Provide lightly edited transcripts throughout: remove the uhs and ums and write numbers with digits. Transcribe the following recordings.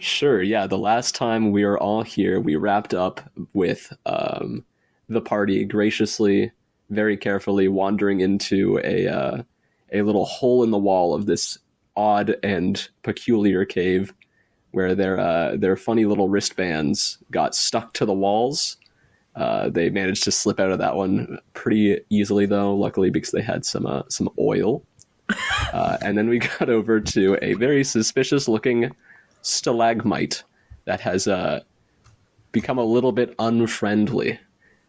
Sure, yeah. The last time we were all here, we wrapped up with the party graciously, very carefully wandering into a little hole in the wall of this odd and peculiar cave where their funny little wristbands got stuck to the walls. They managed to slip out of that one pretty easily, though, luckily, because they had some oil. And then we got over to a very suspicious-looking stalagmite that has become a little bit unfriendly,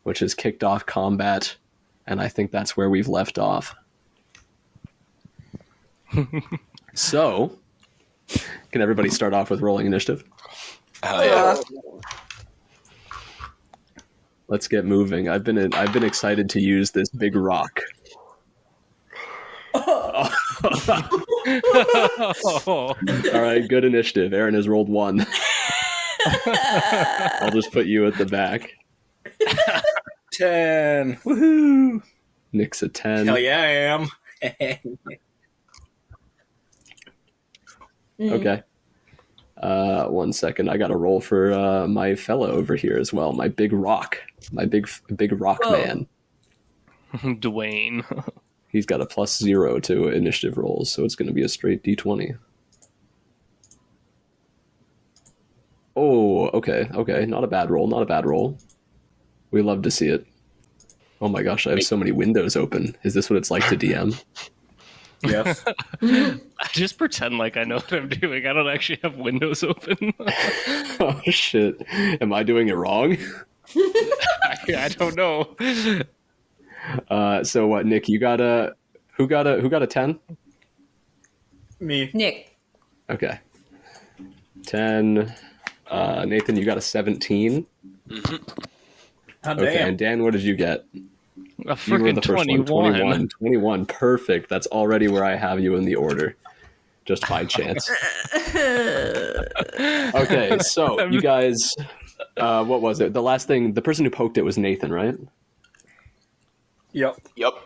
which has kicked off combat, and I think that's where we've left off. So, can everybody start off with rolling initiative? Hell yeah. Let's get moving. I've been excited to use this big rock. All right, good initiative. Aaron has rolled 1. I'll just put you at the back. 10. Woohoo! Nick's a 10. Hell yeah, I am. Okay. 1 second. I got to roll for my fellow over here as well. My big rock. My big rock man. Dwayne. He's got a +0 to initiative rolls, so it's going to be a straight D20. Oh, okay. Not a bad roll. We love to see it. Oh my gosh, I have so many windows open. Is this what it's like to DM? Yes. I just pretend like I know what I'm doing. I don't actually have windows open. Oh shit. Am I doing it wrong? I don't know. So what, Nick, you got who got a 10? Me. Nick. Okay. 10. Nathan, you got a 17. Oh, Okay, damn. and Dan, what did you get? A You were freaking the first 21. 21, perfect. That's already where I have you in the order. Just by chance. Okay, so you guys, what was it? The last thing, the person who poked it was Nathan, right? Yep.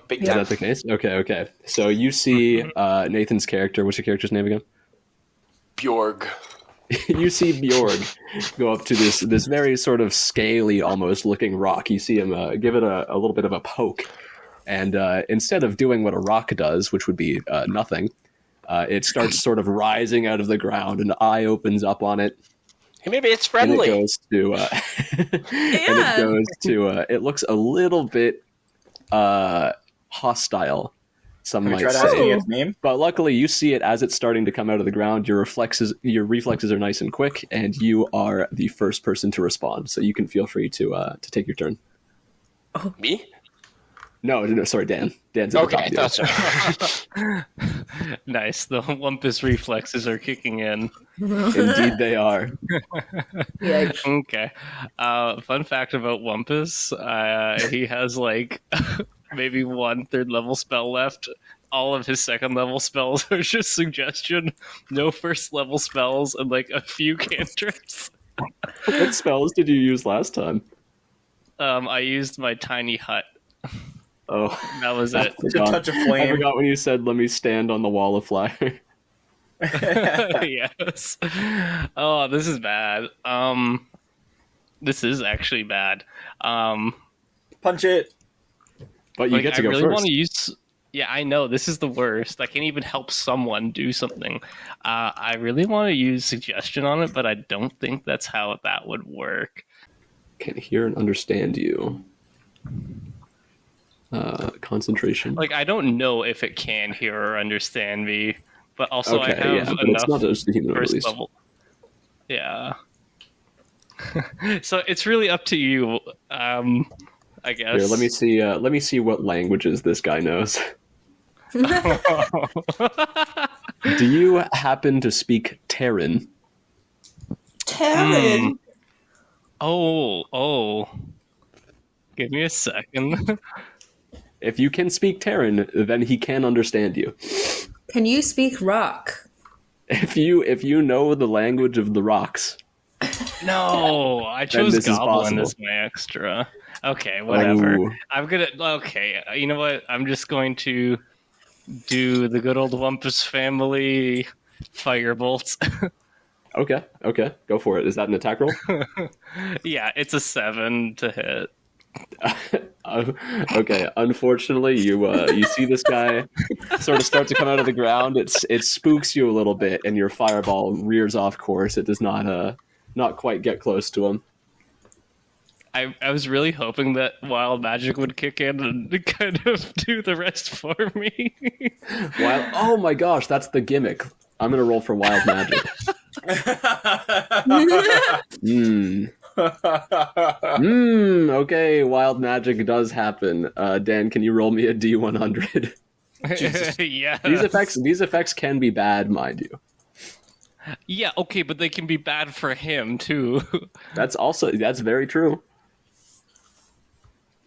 Big Is time. that the case? Okay. So you see Nathan's character. What's your character's name again? Bjorg. You see Bjorg go up to this very sort of scaly, almost looking rock. You see him give it a little bit of a poke, and instead of doing what a rock does, which would be nothing, it starts sort of rising out of the ground. An eye opens up on it. Hey, maybe it's And friendly. it goes to, it looks a little bit hostile, some Have you might tried asking say. its name? But luckily, you see it as it's starting to come out of the ground. Your reflexes are nice and quick, and you are the first person to respond. So you can feel free to take your turn. Me? No, sorry, Dan. Dan's at the Okay, I top thought of you. so. Nice. The Wumpus reflexes are kicking in. Indeed, they are. Yeah. Okay. Fun fact about Wumpus, he has like maybe 1 3rd-level spell left. All of his 2nd-level spells are just suggestion, no 1st-level spells, and like a few cantrips. What spells did you use last time? I used my tiny hut. Oh, That was it. To touch a I flame. forgot when you said, "Let me stand on the wall of fire." Yes. Oh, this is bad. This is actually bad. Punch it. But you get to I go really first. want to use. Yeah, I know this is the worst. I can't even help someone do something. I really want to use suggestion on it, but I don't think that's how that would work. Can hear and understand you. Concentration. Like, I don't know if it can hear or understand me, but also Okay, I have yeah, but enough it's not just the human first release. level. Yeah. So it's really up to you. I guess. Here, let me see. Let me see what languages this guy knows. Do you happen to speak Terran? Terran. Oh. Give me a second. If you can speak Terran, then he can understand you. Can you speak rock? If you know the language of the rocks, No, I Then chose this is Goblin possible. as my extra. Okay, whatever. Ooh. I'm gonna. Okay, you know what? I'm just going to do the good old Wumpus family firebolt. Okay, go for it. Is that an attack roll? Yeah, it's a 7 to hit. Okay, unfortunately, you see this guy sort of start to come out of the ground. It spooks you a little bit, and your fireball rears off course. It does not quite get close to him. I was really hoping that wild magic would kick in and kind of do the rest for me. Oh my gosh, that's the gimmick. I'm gonna roll for wild magic. Okay, wild magic does happen. Dan, can you roll me a D100? Yeah. These effects can be bad, mind you. Yeah, okay, but they can be bad for him too. That's very true.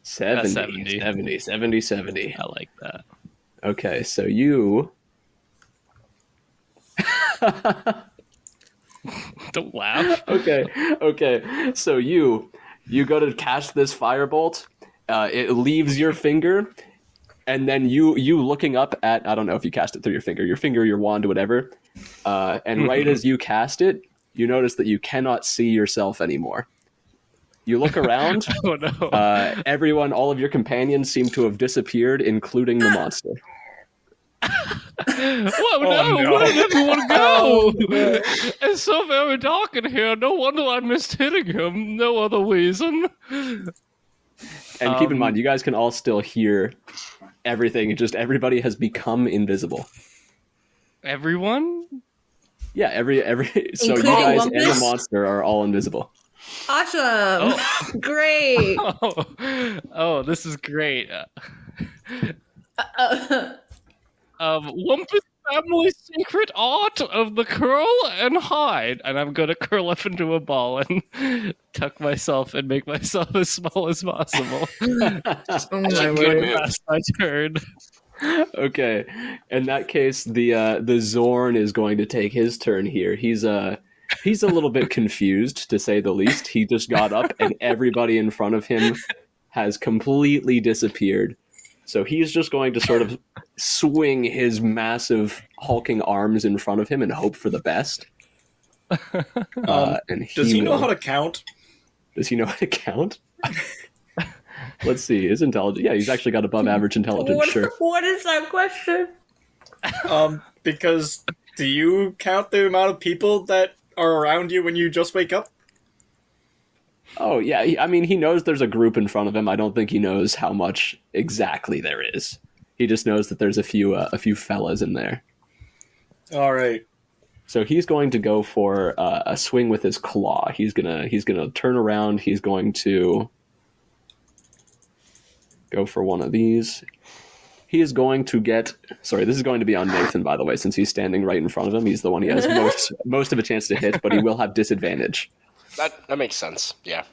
70, 70. 70. I like that. Okay, so you... Don't laugh. Okay. So you go to cast this firebolt. It leaves your finger, and then you looking up at, I don't know if you cast it through your finger, your wand, whatever. And right as you cast it, you notice that you cannot see yourself anymore. You look around. Oh no. Everyone, all of your companions seem to have disappeared, including the monster. Whoa, no, where did everyone go? It's so very dark in here. No wonder I missed hitting him. No other reason. And keep in mind, you guys can all still hear everything. Just everybody has become invisible. Everyone? Yeah, every so you Including guys Wumpus? and the monster are all invisible. Awesome. Great. Oh, this is great. Wumpus family secret art of the curl and hide. And I'm going to curl up into a ball and tuck myself and make myself as small as possible. Oh my a good word. move. Past my turn. Okay, in that case, the Zorn is going to take his turn here. He's a little bit confused, to say the least. He just got up, and everybody in front of him has completely disappeared. So he's just going to sort of swing his massive hulking arms in front of him and hope for the best. And Does he know how to count? Does he know how to count? Let's see. His intelligence. Yeah, he's actually got above average intelligence. Sure. What is that question? Because do you count the amount of people that are around you when you just wake up? Oh yeah. I mean, he knows there's a group in front of him. I don't think he knows how much exactly there is. He just knows that there's a few fellas in there. All right. So he's going to go for a swing with his claw. He's gonna turn around. He's going to go for one of these. He is going to get... Sorry, this is going to be on Nathan, by the way, since he's standing right in front of him. He's the one he has most of a chance to hit, but he will have disadvantage. That makes sense. Yeah.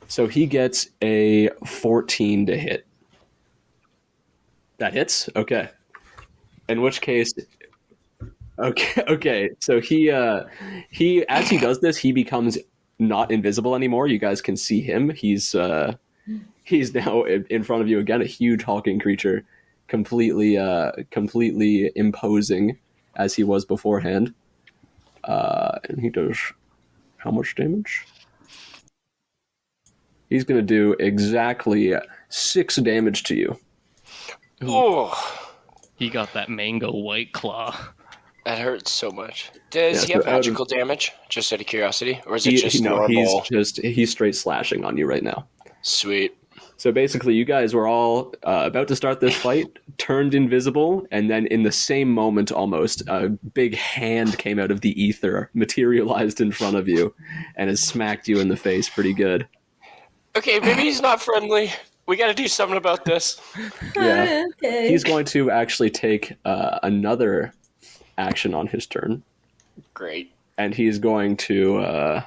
So he gets a 14 to hit. That hits? Okay. In which case... Okay. So he as he does this, he becomes not invisible anymore. You guys can see him. He's now in front of you again, a huge hulking creature, completely imposing as he was beforehand. And he does how much damage? He's going to do exactly 6 damage to you. Oh, He got that mango white claw. that hurts so much. Does he so have magical damage? Just out of curiosity, or is it just No, normal? he's straight slashing on you right now. Sweet. So basically, you guys were all about to start this fight, turned invisible, and then in the same moment almost, a big hand came out of the ether, materialized in front of you, and has smacked you in the face pretty good. Okay, maybe he's not friendly. We got to do something about this. Yeah. Okay. He's going to actually take another action on his turn, Great. and he's going to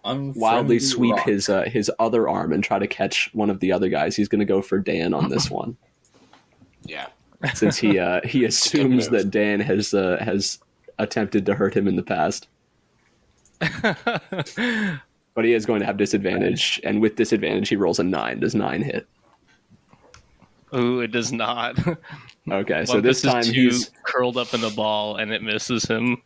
wildly sweep his other arm and try to catch one of the other guys. He's going to go for Dan on this one. Yeah. Since he assumes that Dan has attempted to hurt him in the past. But he is going to have disadvantage, and with disadvantage he rolls a 9. Does 9 hit? Ooh, it does not. Okay, so One this is time too he's... curled up in a ball and it misses him.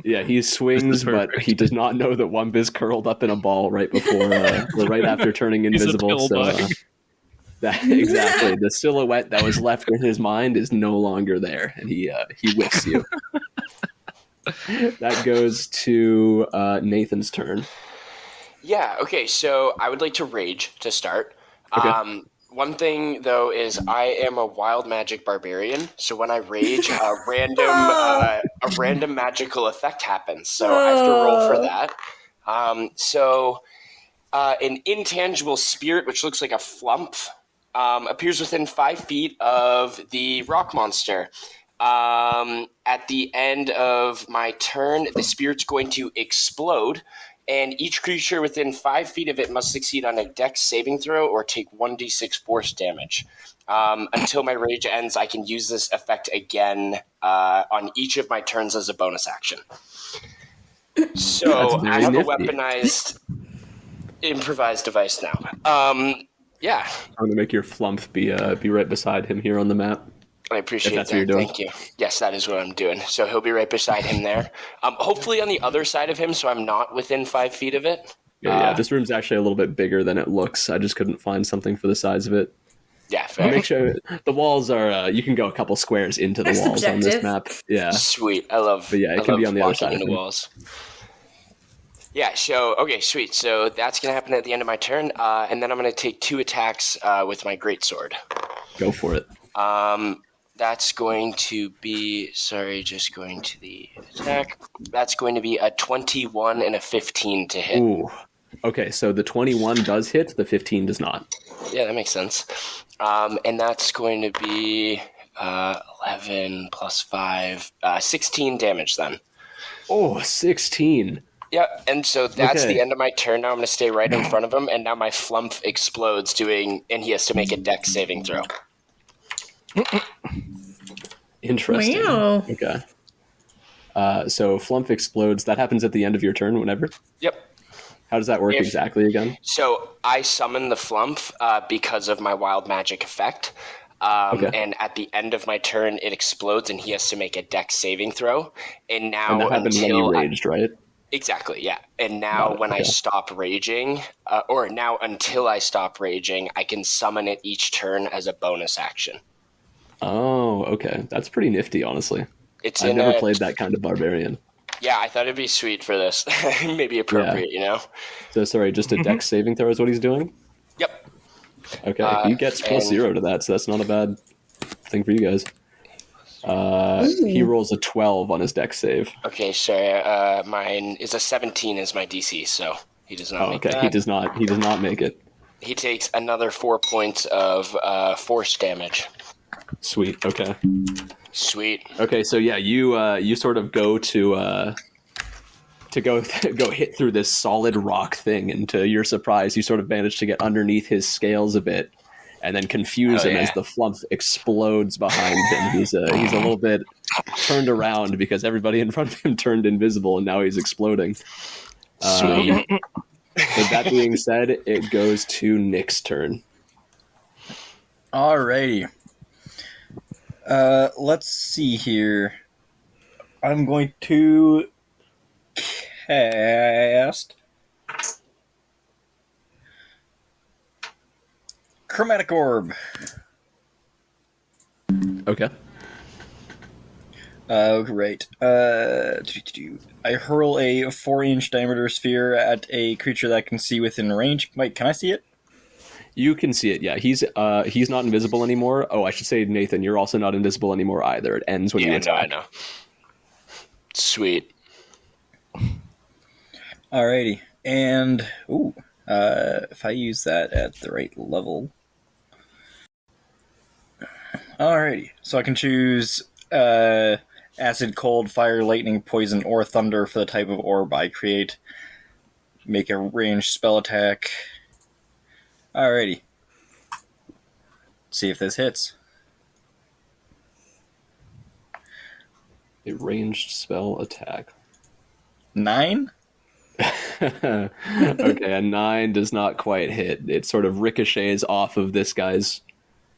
Yeah, he swings, but he does not know that Wump is curled up in a ball right before, or right after turning He's a invisible. So pillbug. exactly, the silhouette that was left in his mind is no longer there, and he whiffs you. That goes to Nathan's turn. Yeah, okay, so I would like to rage to start. Okay. One thing, though, is I am a wild magic barbarian, so when I rage, a random magical effect happens, so I have to roll for that. An intangible spirit, which looks like a flump, appears within 5 feet of the rock monster. At the end of my turn, the spirit's going to explode, and each creature within 5 feet of it must succeed on a dex saving throw or take 1d6 force damage. Until my rage ends, I can use this effect again on each of my turns as a bonus action. So I have nifty. a weaponized improvised device now. Yeah. I'm going to make your flump be right beside him here on the map. I appreciate that's that. what you're doing. Thank you. Yes, that is what I'm doing. So he'll be right beside him there. Hopefully on the other side of him, so I'm not within 5 feet of it. Yeah, this room's actually a little bit bigger than it looks. I just couldn't find something for the size of it. Yeah, fair. Make sure the walls are. You can go a couple squares into the That's walls on this subjective. map. Yeah, Sweet. I love. But yeah, it can be on the other side of the him. walls. Yeah. So okay, sweet. So that's gonna happen at the end of my turn, and then I'm gonna take 2 attacks with my greatsword. go for it. That's going to be, just going to the attack. That's going to be a 21 and a 15 to hit. Ooh. Okay, so the 21 does hit, the 15 does not. Yeah, that makes sense. And that's going to be 11 plus 5, 16 damage then. Oh, 16. Yeah, and so that's Okay. the end of my turn. Now I'm going to stay right in front of him, and now my flump explodes and he has to make a dex saving throw. Interesting. Wow. Okay. So flump explodes. That happens at the end of your turn whenever? Yep. How does that work If- exactly again? So I summon the flump because of my wild magic effect. Okay. And at the end of my turn, it explodes, and he has to make a dex saving throw. And now And that happened when you until raged, right? exactly, yeah. And now Got it, when I okay. stop raging, or now until I stop raging, I can summon it each turn as a bonus action. Oh, okay. That's pretty nifty, honestly. It's I've in never a, played that kind of barbarian. Yeah, I thought it'd be sweet for this. Maybe appropriate, you know? So sorry, just a dex saving throw is what he's doing? Yep. Okay, he gets plus and- 0 to that, so that's not a bad thing for you guys. He rolls a 12 on his dex save. Okay, so mine is a 17 as my DC, so he does not Oh, make okay. that. He does not make it. He takes another 4 points of force damage. Sweet. Okay. Sweet. Okay. So yeah, you sort of go to go hit through this solid rock thing, and to your surprise, you sort of manage to get underneath his scales a bit, and then confuse him as the flump explodes behind him. He's a little bit turned around because everybody in front of him turned invisible, and now he's exploding. Sweet. With that being said, it goes to Nick's turn. Alrighty. Let's see here. I'm going to cast Chromatic Orb. Okay. Great. I hurl a 4-inch diameter sphere at a creature that can see within range. Wait, can I see it? You can see it, yeah. He's not invisible anymore. Oh, I should say, Nathan, you're also not invisible anymore either. It ends when you Yeah, no, I attack. know. Sweet. Alrighty. And, if I use that at the right level. Alrighty. So I can choose acid, cold, fire, lightning, poison, or thunder for the type of orb I create. Make a ranged spell attack. Alrighty. See if this hits. A ranged spell attack. 9? Okay, a 9 does not quite hit. It sort of ricochets off of this guy's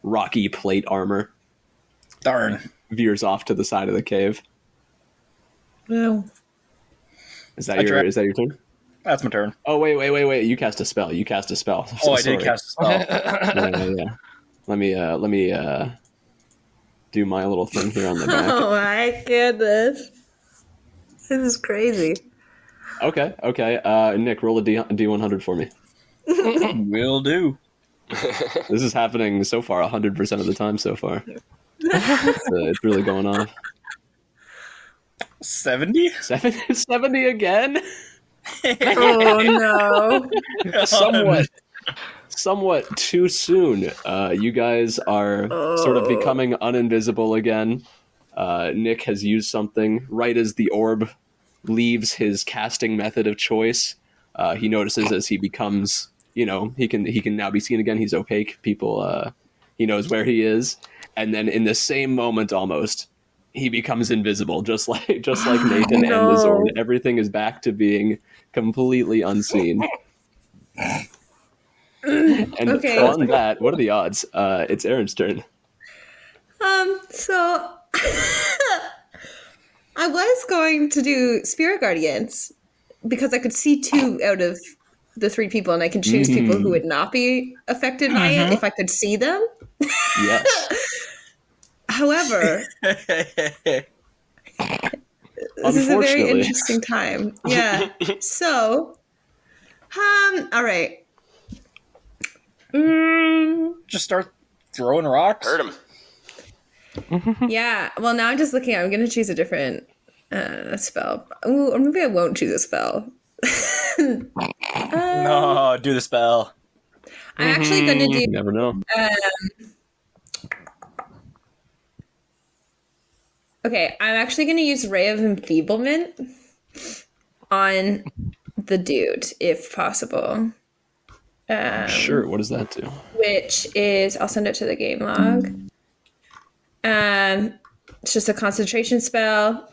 rocky plate armor, Darn. veers off to the side of the cave. Well, Is that your turn? That's my turn. Oh wait! You cast a spell. I did Sorry. cast a spell. Yeah. Let me do my little thing here on the back. Oh my goodness. This is crazy. Okay. Nick, roll a D100 for me. Will do. This is happening so far 100% of the time so far. It's really going on. 70? 70 again? Oh no. Somewhat too soon. You guys are sort of becoming uninvisible again. Nick has used something right as the orb leaves his casting method of choice. He notices as he becomes, he can now be seen again. He's opaque. People, he knows where he is, and then in the same moment, almost, he becomes invisible, just like Nathan and the Zord. Everything is back to being completely unseen. And Okay. on that, what are the odds? It's Aaron's turn. So I was going to do Spirit Guardians because I could see 2 out of the 3 people, and I can choose people who would not be affected by it if I could see them. Yes. However, this is a very interesting time. Yeah. So, all right. Just start throwing rocks. Hurt him. Yeah. Well, now I'm just looking. I'm going to choose a different spell. Ooh, or maybe I won't choose a spell. No, do the spell. I'm actually going to do. You never know. Okay, I'm actually going to use Ray of Enfeeblement on the dude, if possible. Sure. What does that do? Which is, I'll send it to the game log. It's just a concentration spell.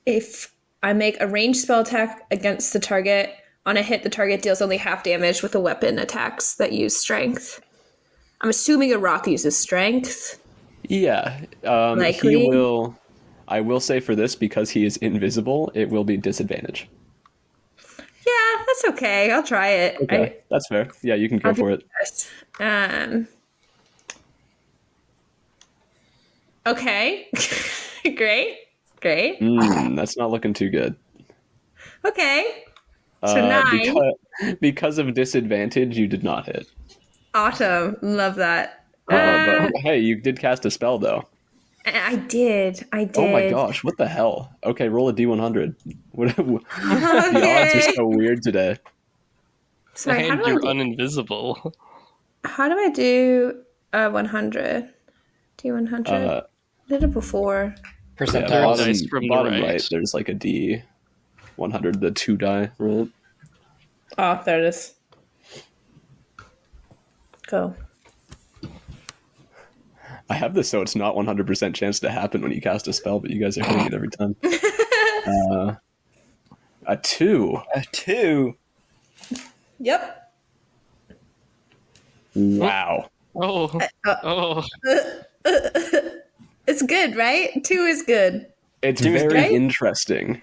If I make a ranged spell attack against the target, on a hit, the target deals only half damage with the weapon attacks that use strength. I'm assuming a rock uses strength. Yeah. Likely. He will. I will say for this, because he is invisible, it will be disadvantage. Yeah, that's okay. I'll try it. Okay, that's fair. Yeah, you can go for it. Okay. Great. That's not looking too good. Okay. So 9. Because of disadvantage, you did not hit. Awesome. Love that. But hey, you did cast a spell, though. I did. Oh my gosh, what the hell? Okay, roll a D100. The odds are so weird today. Sorry, And you're uninvisible. How do I do 100? D100? I did it before. Percentile. Yeah, Dice from the bottom right. right, there's like a D100, the 2 die roll. Oh, there it is. Go. I have this so it's not 100% chance to happen when you cast a spell, but you guys are hitting it every time. A 2. A 2. Yep. Wow. Oh. It's good, right? 2 is good. It's 2 is very great. interesting.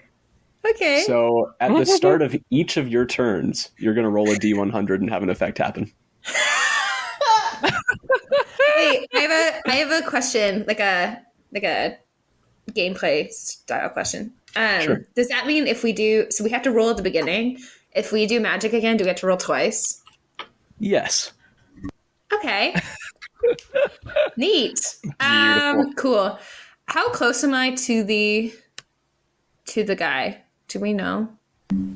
Okay. So at the start of each of your turns, you're going to roll a D100 and have an effect happen. Wait, I have a question, like a gameplay style question. Sure. Does that mean if we do, so we have to roll at the beginning? If we do magic again, do we have to roll twice? Yes. Okay. Neat. Beautiful. Cool. How close am I to the guy? Do we know?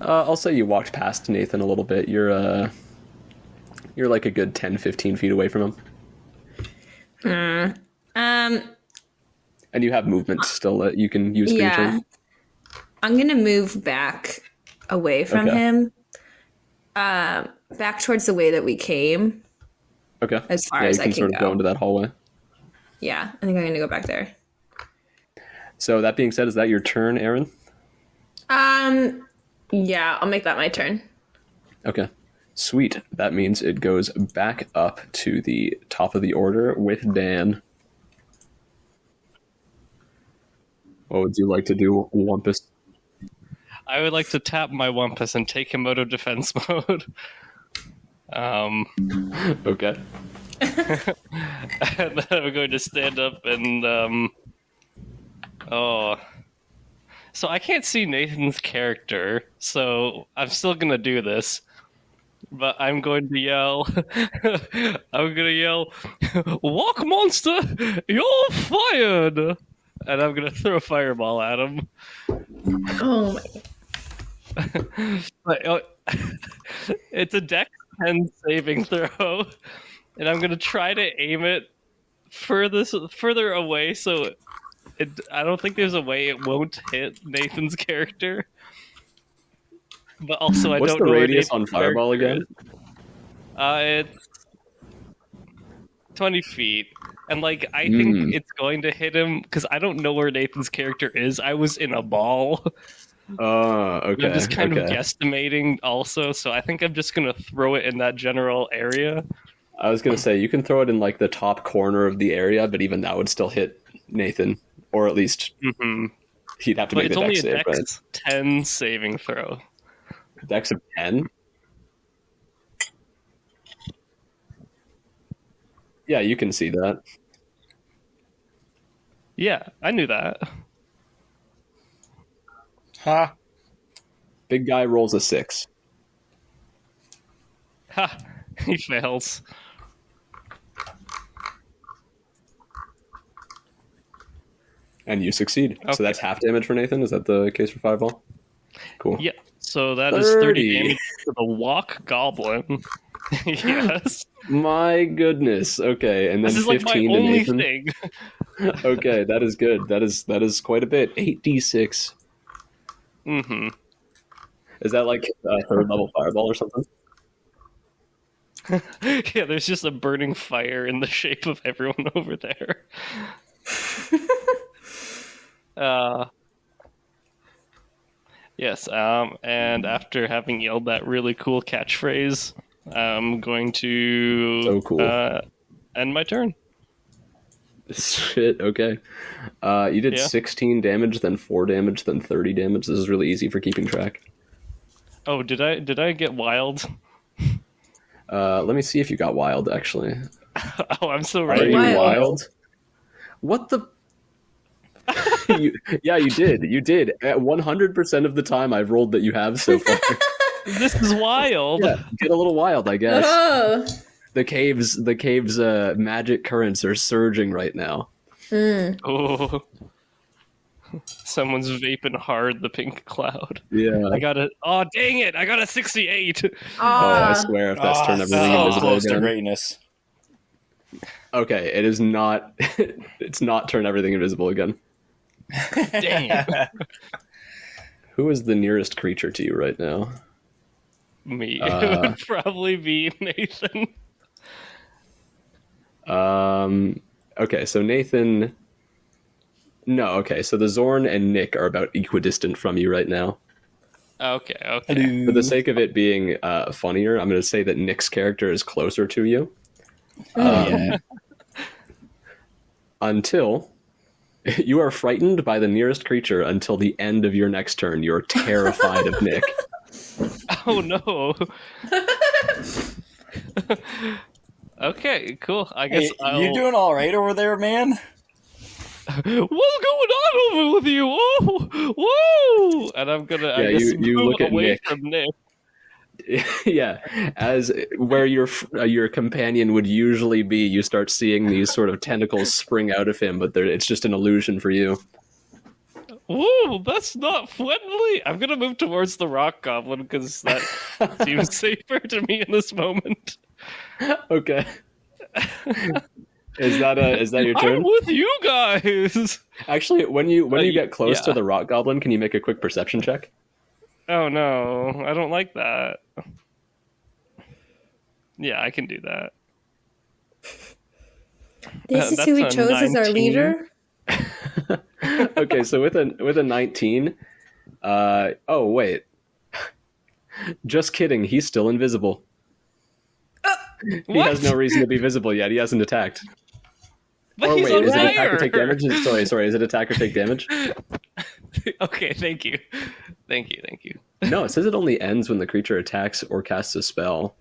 I'll say you walked past Nathan a little bit. You're like a good 10, 15 feet away from him. And you have movement still that you can use for your turn. I'm gonna move back away from Okay. him. Back towards the way that we came. Okay. As far yeah, as you I can can sort of go. go into that hallway. Yeah, I think I'm gonna go back there. So that being said, is that your turn, Aaron? Yeah, I'll make that my turn. Okay. Sweet. That means it goes back up to the top of the order with Dan. What would you like to do, Wumpus? I would like to tap my Wumpus and take him out of defense mode. Okay. And then I'm going to stand up and so I can't see Nathan's character, so I'm still gonna do this. But I'm going to yell "Walk monster, you're fired!" And I'm gonna throw a fireball at him. Oh my. It's a Dex 10 saving throw, and I'm gonna try to aim it further away, so I don't think there's a way it won't hit Nathan's character. But also, What's I don't the know where radius Nathan's on fireball character again? is. It's 20 feet. And, like, I think it's going to hit him, because I don't know where Nathan's character is. I was in a ball. Okay. I'm just kind of guesstimating also, so I think I'm just going to throw it in that general area. I was going to say, you can throw it in, like, the top corner of the area, but even that would still hit Nathan. Or at least he'd have to But make it's the only dex a save, right? Dex 10 saving throw. Dex of 10? Yeah, you can see that. Yeah, I knew that. Ha! Big guy rolls a 6. Ha! He fails. And you succeed. Okay. So that's half damage for Nathan? Is that the case for fireball? Cool. Yeah, so that is 30 damage to the walk goblin. Yes. My goodness. Okay, and then This is like 15 my to only Nathan. thing. Okay, that is good. That is quite a bit. 8d6. Mm-hmm. Is that like a third level fireball or something? Yeah, there's just a burning fire in the shape of everyone over there. Yes, and after having yelled that really cool catchphrase, I'm going to So cool. end my turn. Shit, okay. You did Yeah. 16 damage, then 4 damage, then 30 damage. This is really easy for keeping track. Oh, did I get wild? Let me see if you got wild, actually. Oh, I'm so Are ready. you Wild. wild? What the... Yeah, you did. You did. At 100% of the time I've rolled that you have so far. This is wild. Yeah, get a little wild, I guess. Oh. The cave's magic currents are surging right now. Oh. Someone's vaping hard the pink cloud. Yeah. I got a... Oh, dang it! I got a 68! Oh, I swear, if that's turned everything so invisible close to again. greatness. Okay, it is not. It's not turn everything invisible again. Dang it. Who is the nearest creature to you right now? Me. It would probably be Nathan. Okay, so Nathan. No, okay, so the Zorn and Nick are about equidistant from you right now. Okay. For the sake of it being funnier, I'm going to say that Nick's character is closer to you. Until you are frightened by the nearest creature until the end of your next turn. You're terrified of Nick. Oh, no. Okay, cool. I guess Hey, you doing all right over there, man? What's going on over with you? Oh, whoa! And I'm gonna, I Yeah, guess, you move look at away Nick. from Nick. Yeah, as where your companion would usually be, you start seeing these sort of tentacles spring out of him, but it's just an illusion for you. Whoa, that's not friendly. I'm gonna move towards the rock goblin because that seems safer to me in this moment. Okay. Is that your turn? I'm with you guys. Actually, when you get close yeah. to the rock goblin, can you make a quick perception check? Oh no, I don't like that. Yeah, I can do that. This is That's who we a chose as our 19. leader. Okay, so with a 19, oh wait, just kidding. He's still invisible. He What? has no reason to be visible yet. He hasn't attacked. But Or he's wait, on is it attack fire. or take damage? Sorry, is it attack or take damage? Okay, thank you. Thank you, thank you. No, it says it only ends when the creature attacks or casts a spell.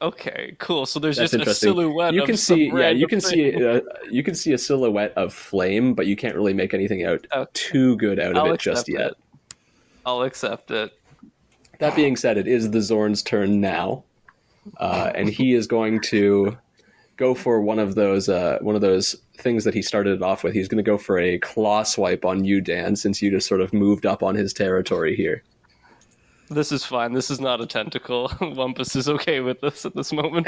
Okay, cool. So there's That's just a interesting. silhouette. You of can some see, yeah, you random can thing. you can see a silhouette of flame, but you can't really make anything out Okay. too good out of I'll it just accept yet. it. I'll accept it. That being said, it is the Zorn's turn now, and he is going to go for one of those things that he started it off with. He's going to go for a claw swipe on you, Dan, since you just sort of moved up on his territory here. This is fine. This is not a tentacle. Wumpus is okay with this at this moment.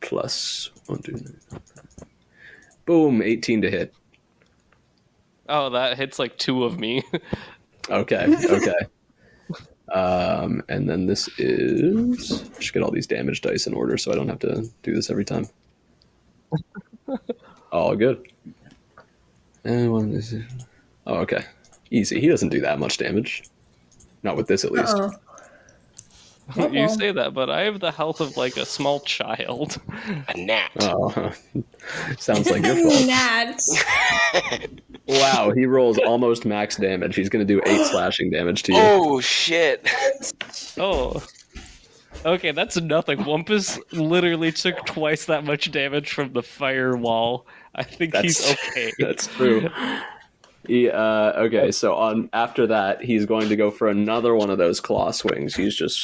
Plus 1, 2, 3. Boom, 18 to hit. Oh, that hits like 2 of me. Okay. And then this is... I should get all these damage dice in order so I don't have to do this every time. All good. And one is... Oh, okay. Easy. He doesn't do that much damage. Not with this, at least. Uh-oh. You say that, but I have the health of like a small child. A gnat. Oh, sounds like your fault. Gnats. Wow, he rolls almost max damage. He's going to do 8 slashing damage to you. Oh shit! Oh. Okay, that's nothing. Wumpus literally took twice that much damage from the firewall. I think he's okay. That's true. Okay, so after that, he's going to go for another one of those claw swings. He's just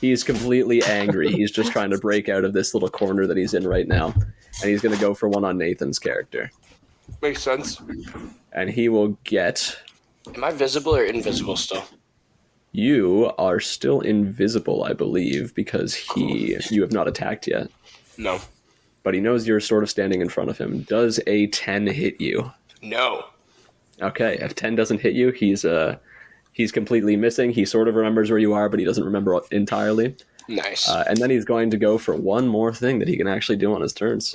he's completely angry. He's just trying to break out of this little corner that he's in right now. And he's going to go for one on Nathan's character. Makes sense. And he will get... Am I visible or invisible still? You are still invisible, I believe, because you have not attacked yet. No. But he knows you're sort of standing in front of him. Does a 10 hit you? No. Okay, if 10 doesn't hit you, he's completely missing. He sort of remembers where you are, but he doesn't remember entirely. Nice. And then he's going to go for one more thing that he can actually do on his turns.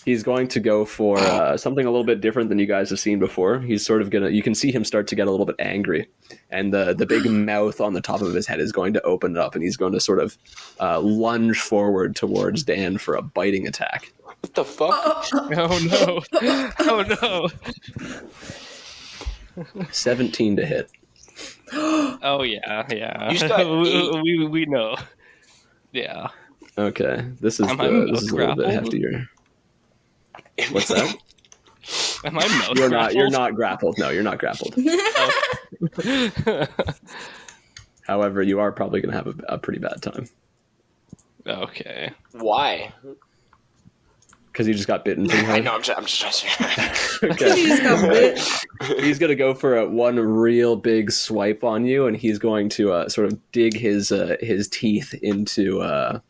He's going to go for something a little bit different than you guys have seen before. He's sort of you can see him start to get a little bit angry. And the big mouth on the top of his head is going to open up, and he's going to sort of lunge forward towards Dan for a biting attack. What the fuck? Oh no. Oh no. 17 to hit. Oh yeah. You just got 8. We know. Yeah. Okay, this is Am I a little bit grappled? heftier. What's that? Am I mouth You're grappled? not grappled. No, you're not grappled. However, you are probably going to have a pretty bad time. Okay. Why? Because you just got bitten pretty I hard. know. I'm just trying to. Okay. You just got bit. He's going to go for one real big swipe on you, and he's going to sort of dig his teeth into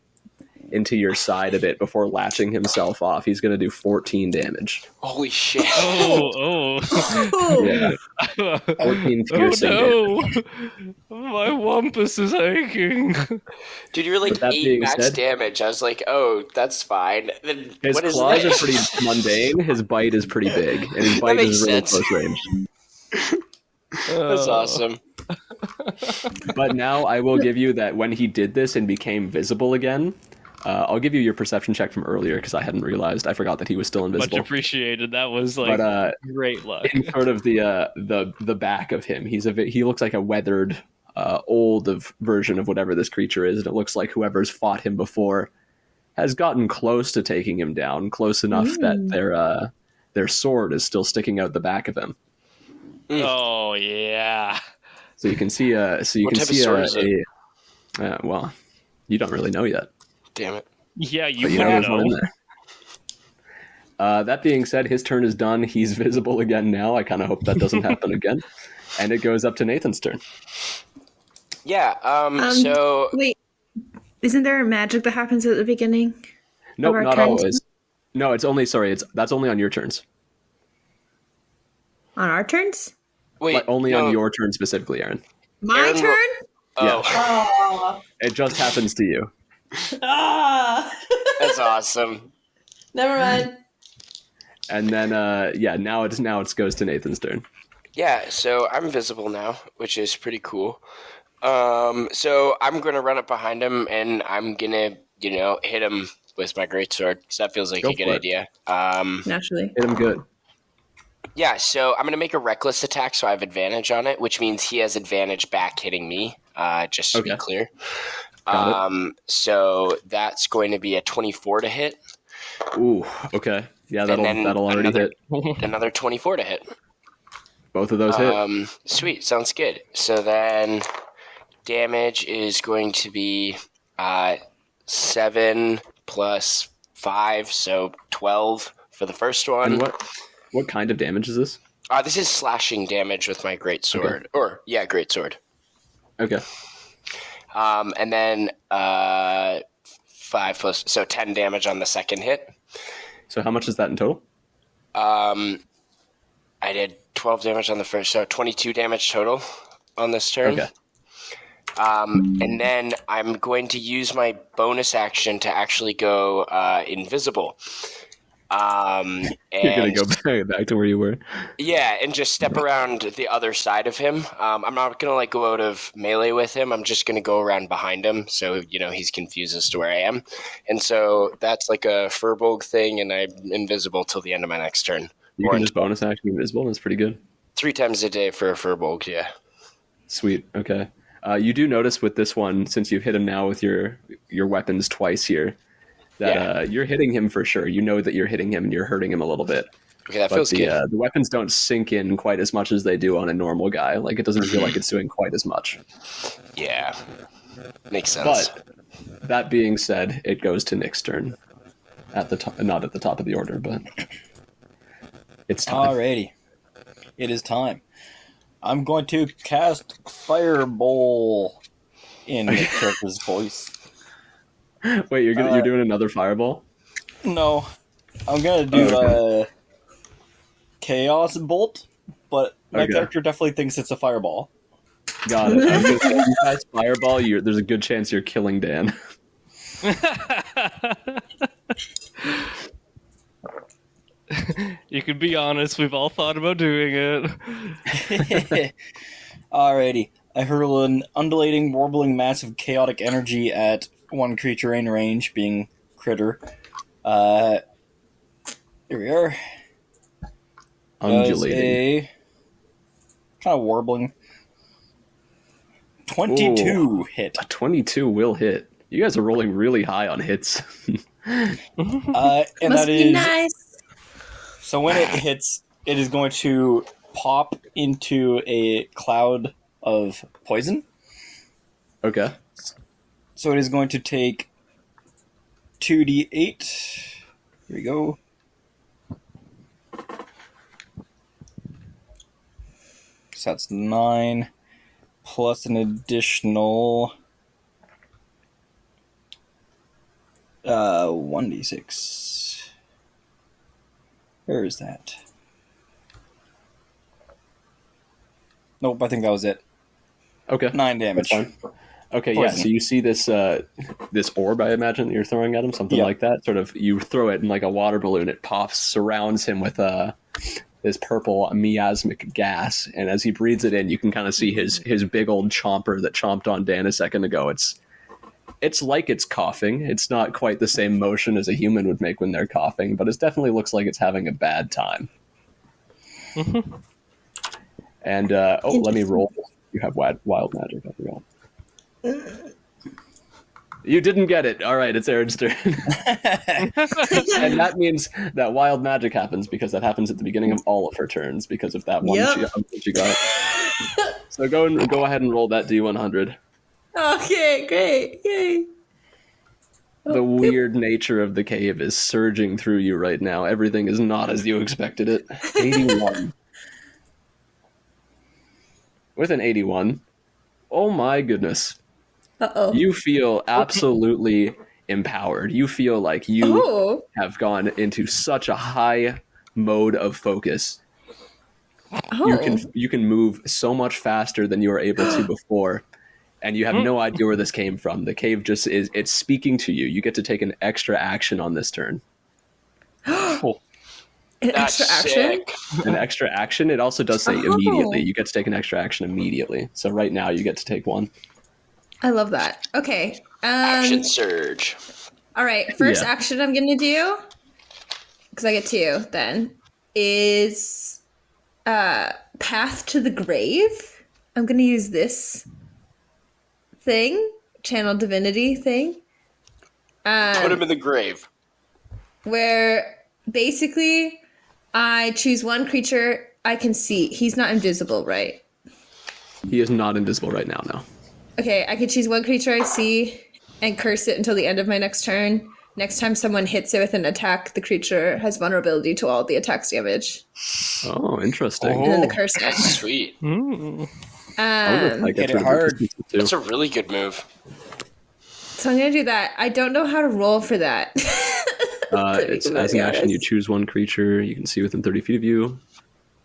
your side a bit before latching himself off. He's going to do 14 damage. Holy shit! Oh. Yeah, 14 piercing damage. My wumpus is aching. Dude, you're like With that 8 being max said- damage. I was like, oh, that's fine. Then His what is claws that? are pretty mundane. His bite is pretty big, and his bite makes is really sense. close range. That's awesome. But now I will give you that when he did this and became visible again, I'll give you your perception check from earlier because I hadn't realized. I forgot that he was still Much invisible. appreciated. That was like But great luck. in sort of the back of him, he looks like a weathered, old version of whatever this creature is, and it looks like whoever's fought him before has gotten close to taking him down, close enough that their sword is still sticking out the back of him. Oh yeah. So you can see What type of sword is it? well, you don't really know yet. Damn it. Yeah, you But you know would there's one in know. there. That being said, his turn is done. He's visible again now. I kind of hope that doesn't happen again. And it goes up to Nathan's turn. Yeah. So Wait, isn't there magic that happens at the beginning? Nope, our not turns? always. No, it's only, that's only on your turns. On our turns? wait. Like, only no. on your turn specifically, Aaron. My Aaron turn? Oh, Oh. It just happens to you. Ah. that's awesome. Never mind. And then, now it goes to Nathan's turn. Yeah. So I'm visible now, which is pretty cool. So I'm gonna run up behind him and I'm gonna, hit him with my greatsword because that feels like Go a good for it. idea. Naturally. Hit him good. Yeah, so I'm going to make a reckless attack, so I have advantage on it, which means he has advantage back hitting me, just to be Okay. clear. Got it. So that's going to be a 24 to hit, Ooh, okay. Yeah, and then that'll already another, hit. another 24 to hit. Both of those hit. Sweet, sounds good. So then damage is going to be 7 plus 5, so 12 for the first one. And what kind of damage is this? This is slashing damage with my greatsword. Okay. Greatsword. Okay. And then 5 plus, so 10 damage on the second hit. So how much is that in total? I did 12 damage on the first, so 22 damage total on this turn. Okay. And then I'm going to use my bonus action to actually go invisible. You're gonna go back to where you were. Yeah, and just step around the other side of him. I'm not gonna go out of melee with him. I'm just gonna go around behind him, so he's confused as to where I am. And so that's like a Furbolg thing, and I'm invisible till the end of my next turn. You can just bonus action invisible. That's pretty good. 3 times a day for a Furbolg, yeah. Sweet. Okay. You do notice with this one, since you've hit him now with your weapons twice here, that you're hitting him for sure. You know that you're hitting him and you're hurting him a little bit. Okay, that feels good. The weapons don't sink in quite as much as they do on a normal guy. Like, it doesn't feel like it's doing quite as much. Yeah. Makes sense. But that being said, it goes to Nick's turn. At the top, not at the top of the order, but it's time. Alrighty. It is time. I'm going to cast Fireball in the character's voice. Wait, you're doing another fireball? No. I'm going to do Chaos Bolt, but my character definitely thinks it's a fireball. Got it. I was gonna say, if you cast fireball, there's a good chance you're killing Dan. You can be honest, we've all thought about doing it. Alrighty. I hurl an undulating, warbling mass of chaotic energy at one creature in range, being Critter. Here we are. Undulating. Kind of warbling. 22 hit. A 22 will hit. You guys are rolling really high on hits. And Must that be is nice. so when it hits, it is going to pop into a cloud of poison. Okay. So it is going to take 2d8. Here we go. So that's 9 plus an additional 1d6. Where is that? Nope, I think that was it. Okay. 9 damage. That's fine. Okay, Poison. yeah, so you see this this orb, I imagine, that you're throwing at him, something like that. Sort of, you throw it in like a water balloon, it pops, surrounds him with this purple miasmic gas, and as he breathes it in, you can kind of see his big old chomper that chomped on Dan a second ago. It's like it's coughing. It's not quite the same motion as a human would make when they're coughing, but it definitely looks like it's having a bad time. And, let me roll. You have wild magic, I forgot. You didn't get it. All right, it's Aaron's turn. And that means that wild magic happens because that happens at the beginning of all of her turns because of that one she got. So go ahead and roll that D100. Okay, great. Yay. The weird nature of the cave is surging through you right now. Everything is not as you expected it. 81. With an 81, oh my goodness. Uh-oh. You feel absolutely empowered. You feel like you have gone into such a high mode of focus. You can move so much faster than you were able to before, and you have no idea where this came from. The cave just it's speaking to you. You get to take an extra action on this turn. An extra action? An extra action? It also does say immediately. You get to take an extra action immediately. So right now you get to take one. I love that. Okay. Action surge. All right. First action I'm going to do, because I get 2 then, is path to the grave. I'm going to use this thing, channel divinity thing. Put him in the grave. Where basically I choose one creature I can see. He's not invisible, right? He is not invisible right now, no. Okay, I could choose one creature I see and curse it until the end of my next turn. Next time someone hits it with an attack, the creature has vulnerability to all the attack's damage. Oh, interesting. And then the curse That's ends. sweet. I wonder if I get Hit it hard. That's a really good move. So I'm going to do that. I don't know how to roll for that. It's as an action, you choose one creature you can see within 30 feet of you,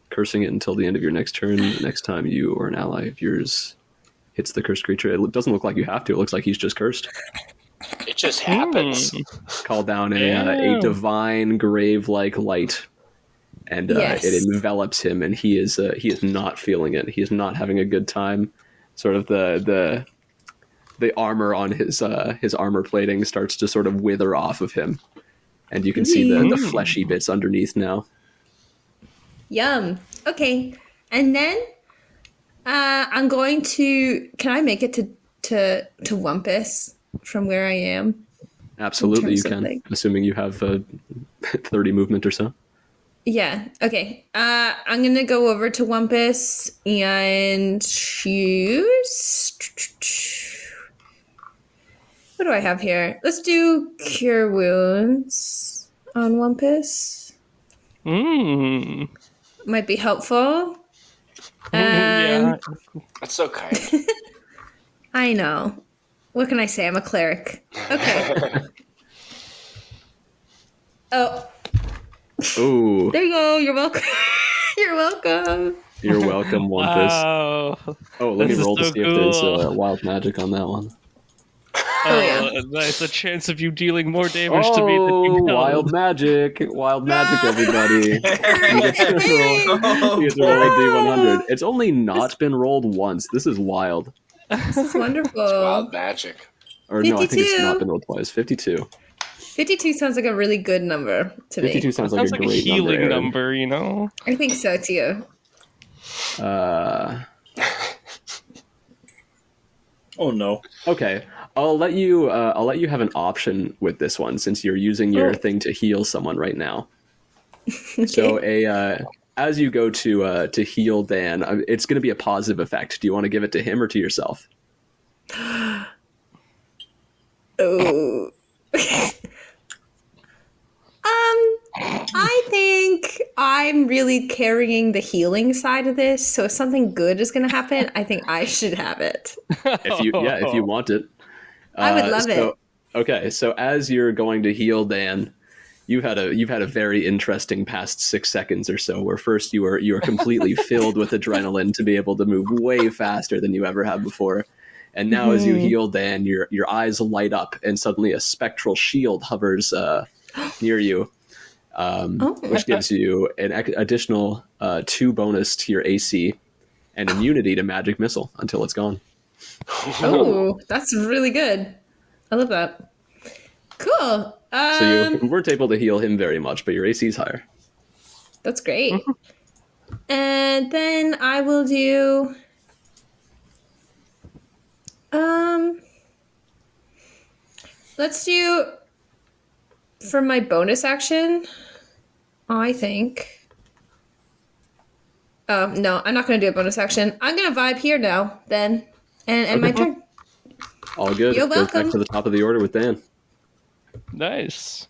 cursing it until the end of your next turn. The next time you or an ally of yours hits the cursed creature, it doesn't look like you have to. It looks like he's just cursed. It just happens. Call down a divine grave-like light, and Yes. it envelops him, and he is not feeling it. He is not having a good time. Sort of the armor on his armor plating starts to sort of wither off of him, and you can see the fleshy bits underneath now. Yum. Okay. And then I'm going to... Can I make it to Wumpus from where I am? Absolutely, you terms of, can, like- assuming you have 30 movement or so. Yeah. Okay. I'm going to go over to Wumpus and choose... What do I have here? Let's do Cure Wounds on Wumpus. Might be helpful. Yeah. That's so kind. I know. What can I say? I'm a cleric. Okay. Oh, Ooh, there you go. You're welcome. You're welcome. you're welcome, Wampus. Wow. Oh, let This me is roll to so see if there's cool. wild magic on that one. Oh, nice. A chance of you dealing more damage to me than you know. Wild magic, everybody. You get to roll a D100. It's only not been rolled once. This is wild. This is wonderful. Wild magic. Or no, I think it's 52. not been rolled twice. 52. 52 sounds like a really good number to 52 me. sounds Sounds like like a a great healing Aaron. number, you know? I think so too. Oh no. Okay, I'll let you have an option with this one since you're using your Oh. thing to heal someone right now. So as you go to heal Dan, it's going to be a positive effect. Do you want to give it to him or to yourself? Oh. I think I'm really carrying the healing side of this, so if something good is going to happen, I think I should have it. If you want it. I would love it. Okay, so as you're going to heal Dan, you've had a very interesting past 6 seconds or so, where first you are completely filled with adrenaline to be able to move way faster than you ever have before. And now as you heal Dan, your eyes light up and suddenly a spectral shield hovers near you. Which gives you an additional 2 bonus to your AC and immunity to magic missile until it's gone. Oh, that's really good. I love that. Cool. So you weren't able to heal him very much, but your AC is higher. That's great. And then I will do let's do for my bonus action, I think. No, I'm not going to do a bonus action. I'm going to vibe here now, then, and end my turn. All good. You're Goes back welcome. to the top of the order with Dan. Nice.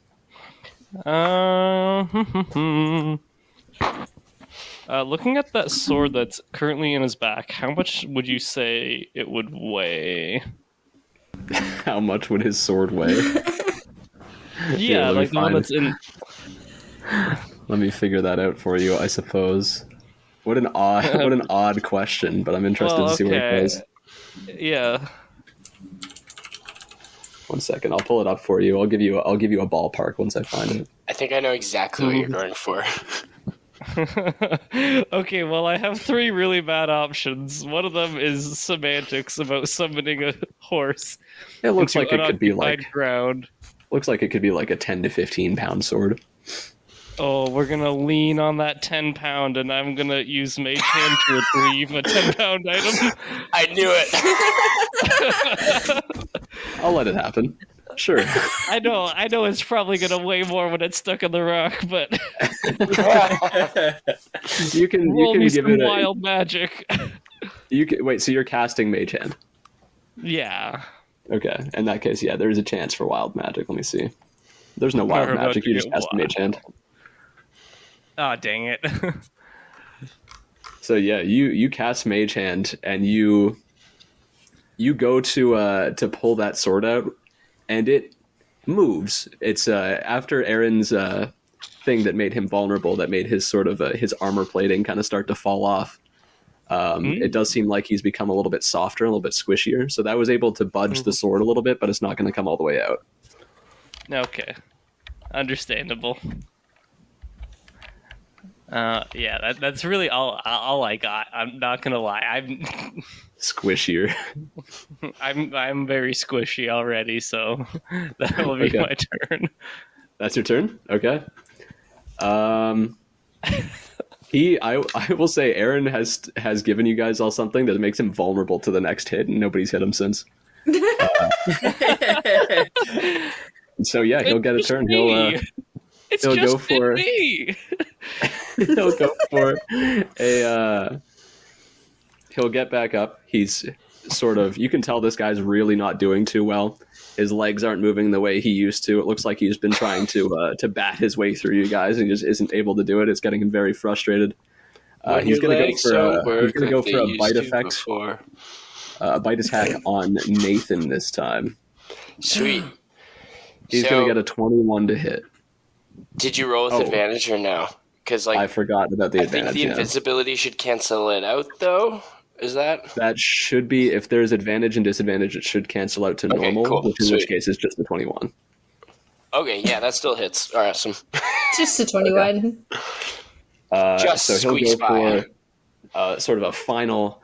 Looking at that sword that's currently in his back, how much would you say it would weigh? How much would his sword weigh? Yeah, let me like the one find- that's in. Let me figure that out for you, I suppose. What an odd question, but I'm interested Well, to see where it okay. goes. Yeah. 1 second, I'll pull it up for you. I'll give you a ballpark once I find it. I think I know exactly what you're going for. Okay, well, I have 3 really bad options. One of them is semantics about summoning a horse. It looks into like it could be unoccupied like ground. a 10 to 15 pound sword. Oh, we're gonna lean on that 10-pound, and I'm gonna use Mage Hand to retrieve a 10-pound item. I knew it. I'll let it happen. Sure. I know it's probably gonna weigh more when it's stuck in the rock, but You can roll me give some it a wild magic. you can wait, so you're casting Mage Hand. Yeah. Okay. In that case, yeah, there's a chance for wild magic. Let me see. There's no wild We're about magic, to you just get cast Mage Hand. Oh, dang it. So yeah, you cast Mage Hand and you go to pull that sword out, and it moves. It's after Aaron's thing that made him vulnerable, that made his sort of his armor plating kind of start to fall off. It does seem like he's become a little bit softer, a little bit squishier. So that was able to budge the sword a little bit, but it's not going to come all the way out. Okay. Understandable. Yeah, that's really all I got. I'm not gonna lie. Squishier. I'm very squishy already, so that will be Okay. my turn. That's your turn? Okay. I will say Aaron has given you guys all something that makes him vulnerable to the next hit, and nobody's hit him since. So yeah, he'll get a It's turn. me. He'll just go for me. he'll go for a he'll get back up. He's sort of, you can tell this guy's really not doing too well. His legs aren't moving the way he used to. It looks like he's been trying to bat his way through you guys and just isn't able to do it. It's getting him very frustrated. He's going to go for a bite effect, a bite attack on Nathan this time. Sweet. He's So- going to get a 21 to hit. Did you roll with advantage or no? Because I forgot about the I think advantage. the invisibility should cancel it out, though. Is that? That should be, if there's advantage and disadvantage, it should cancel out to Okay, normal, cool. which in Sweet. which case is just the 21. Okay, yeah, that still hits. Awesome. Just a 21. Just So he'll squeaks go by. for sort of a final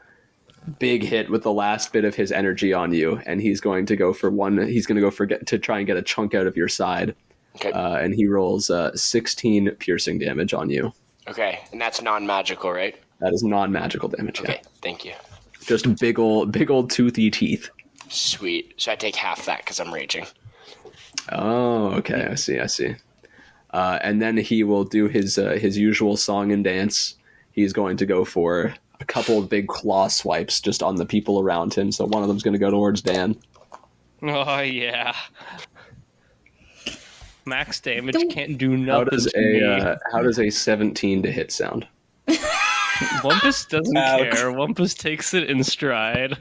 big hit with the last bit of his energy on you, and he's going to go for one. He's going to go for to try and get a chunk out of your side, Okay. and he rolls 16 piercing damage on you. Okay, and that's non-magical, right? That is non-magical damage. Okay, thank you. Yeah. Just big old toothy teeth. Sweet. So I take half that because I'm raging. Oh, okay. I see. And then he will do his usual song and dance. He's going to go for a couple of big claw swipes just on the people around him. So one of them's going to go towards Dan. Oh yeah. Max damage can't do How nothing does to me. how does a 17 to hit sound? Wumpus doesn't Ouch. care. Wumpus takes it in stride.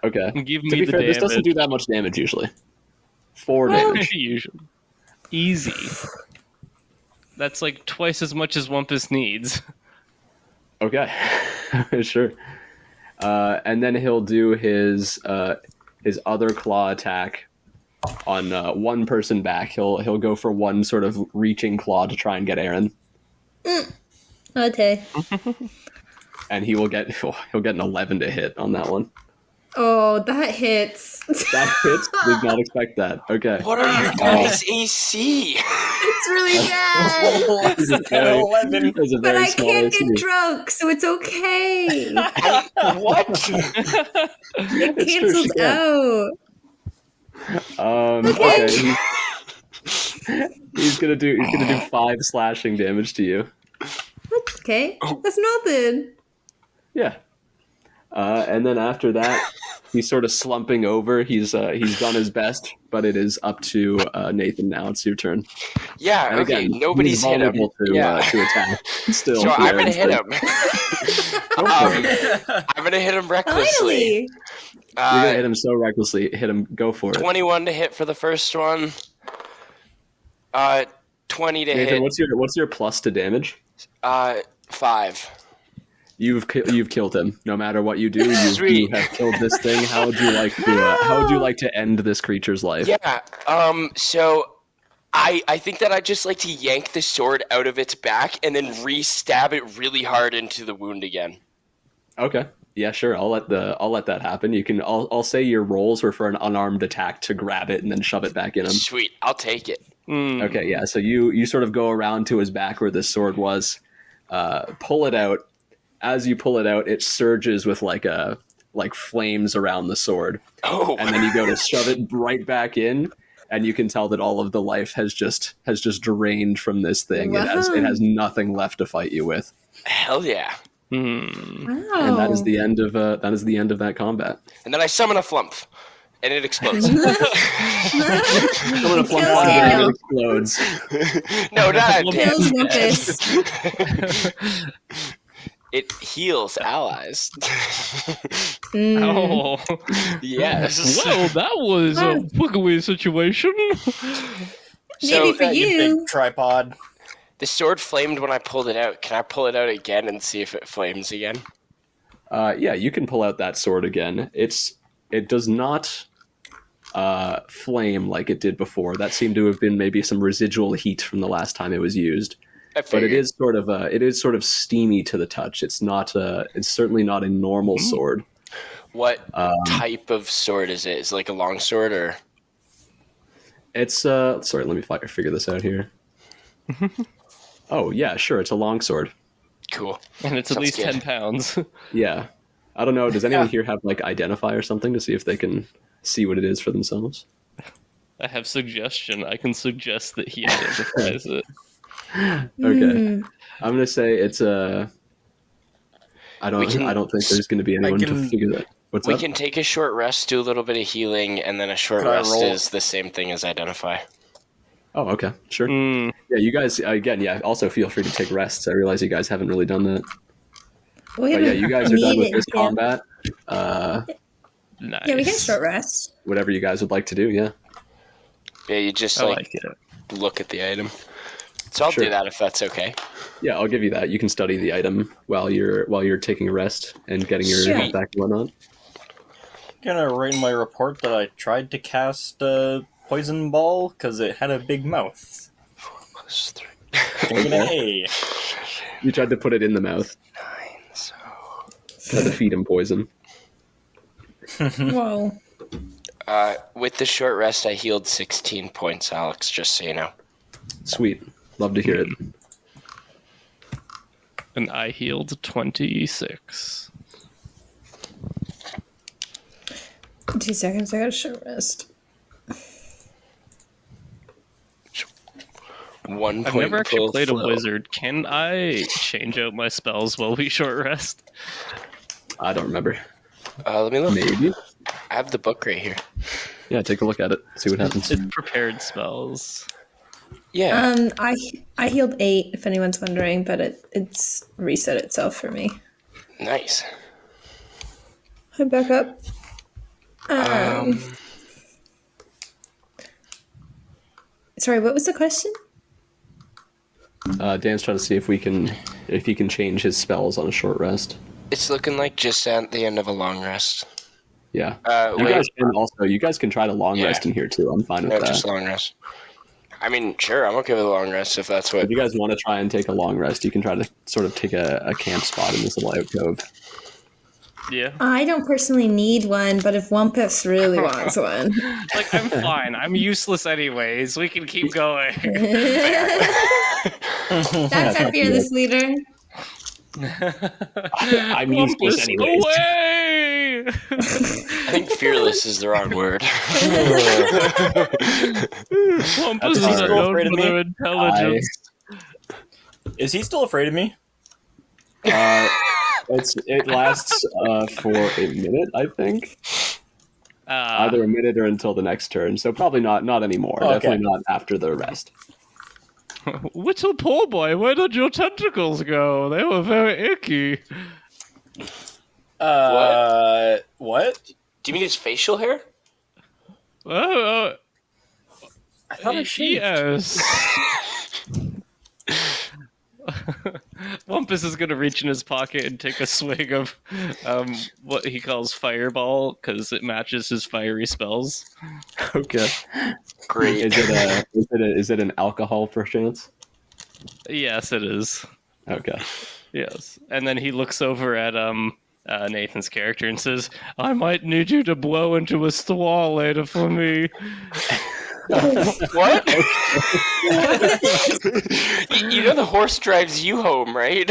Okay. Give To me be the fair, damage. this doesn't do that much damage usually. 4 damage. Usually. Easy. That's like twice as much as Wumpus needs. Okay. Sure. And then he'll do his other claw attack on one person back. He'll go for one sort of reaching claw to try and get Aaron, Okay. and he'll get an 11 to hit on that one. Oh, that hits. That hits. Did not expect that. Okay. What are your guys' AC? It's really bad. He's a very, he's a But very I small can't AC. get drunk, so it's okay. What? It It's true, she cancels can. out. Okay. He's gonna do 5 slashing damage to you. Okay. That's nothing. Yeah. And then after that, he's sort of slumping over. He's done his best, but it is up to Nathan now. It's your turn. Yeah, And okay, again, nobody's he's hit him. vulnerable to Yeah. to attack. Still, So I'm gonna hit him. Go for it. I'm gonna hit him recklessly. Finally. You're gonna hit him so recklessly. Hit him. Go for it. 21 to hit for the first one. 20 to Nathan, hit. what's your plus to damage? 5. You've killed him. No matter what you do, you Sweet. have killed this thing. How would you like to? How would you like to end this creature's life? Yeah. So I think that I'd just like to yank the sword out of its back and then re-stab it really hard into the wound again. Okay. Yeah, sure. I'll let that happen. You can. I'll say your rolls were for an unarmed attack to grab it and then shove it back in him. Sweet. I'll take it. Okay, yeah. So you sort of go around to his back where this sword was, pull it out. As you pull it out, it surges with like flames around the sword, and then you go to shove it right back in, and you can tell that all of the life has just drained from this thing. Wow. It has nothing left to fight you with. Hell yeah. Wow. And that is the end of that combat. And then I summon a flump, and it explodes. Someone a flump Kills and Daniel. it explodes. No, not Kills Wumpus. It heals allies. Oh, Yes. well, that was a wiggly situation. Maybe for You you. big tripod. The sword flamed when I pulled it out. Can I pull it out again and see if it flames again? Yeah, you can pull out that sword again. It does not flame like it did before. That seemed to have been maybe some residual heat from the last time it was used. I But it figured. is sort of steamy to the touch. It's certainly not a normal sword. What type of sword is it? Is it like a long sword or? It's sorry, let me figure this out here. Oh yeah, sure, it's a longsword. Cool. And it's at Sounds least good. 10 pounds. Yeah, I don't know. Does anyone here have like identify or something to see if they can see what it is for themselves? I have suggestion. I can suggest that he identifies it. Okay, I'm gonna say it's a. I don't think there's gonna be anyone to figure that. What's We up? can take a short rest, do a little bit of healing, and then a short Can I rest roll? is the same thing as identify. Oh, okay, sure. Mm, Yeah, you guys again. Yeah, also feel free to take rests. I realize you guys haven't really done that. We But yeah, you guys are done with needed this to. combat. nice. Yeah, we can short rest. Whatever you guys would like to do. Yeah. Yeah, you just I like like it. look at the item. So I'll Sure. do that if that's okay. Yeah, I'll give you that. You can study the item while you're taking a rest and getting your Sure. health back and whatnot. Gonna write in my report that I tried to cast a poison ball because it had a big mouth. Taking an A. You tried to put it in the mouth. So Tried to feed him poison. Whoa. with the short rest, I healed 16 points, Alex. Just so you know. Sweet. Love to hear it. And I healed 26. 2 seconds, I got a short rest. 1 I've point never actually full played a flow. wizard. Can I change out my spells while we short rest? I don't remember. Let me look. Maybe. I have the book right here. Yeah, take a look at it. See what happens. It's prepared spells. Yeah. I healed 8, if anyone's wondering, but it's reset itself for me. Nice. I'm back up. Sorry, what was the question? Dan's trying to see if he can change his spells on a short rest. It's looking like just at the end of a long rest. Yeah. Wait. You guys can try to long Yeah. rest in here too. I'm fine with No, that. just long rest. I mean, sure, I'm okay with a long rest if that's what. If you guys want to try and take a long rest, you can try to sort of take a camp spot in this little alcove. Yeah. I don't personally need one, but if Wumpus really wants one. Like, I'm fine. I'm useless anyways. We can keep going. That's our fearless leader. I'm useless Wampus, anyways. away! I think fearless is the wrong word. Wampus is hard. known Afraid of for me? their intelligence. Is he still afraid of me? It lasts for a minute, I think. Either a minute or until the next turn. So probably not anymore. Okay. Definitely not after the rest. Little poor boy, where did your tentacles go? They were very icky. What? Do you mean his facial hair? Oh, I thought I shaved. yes. Wumpus is gonna reach in his pocket and take a swig of what he calls fireball because it matches his fiery spells. Okay. Great. Is it an alcohol perchance? Yes, it is. Okay. Yes, and then he looks over at Nathan's character and says, "I might need you to blow into a straw later for me." What? You know the horse drives you home, right?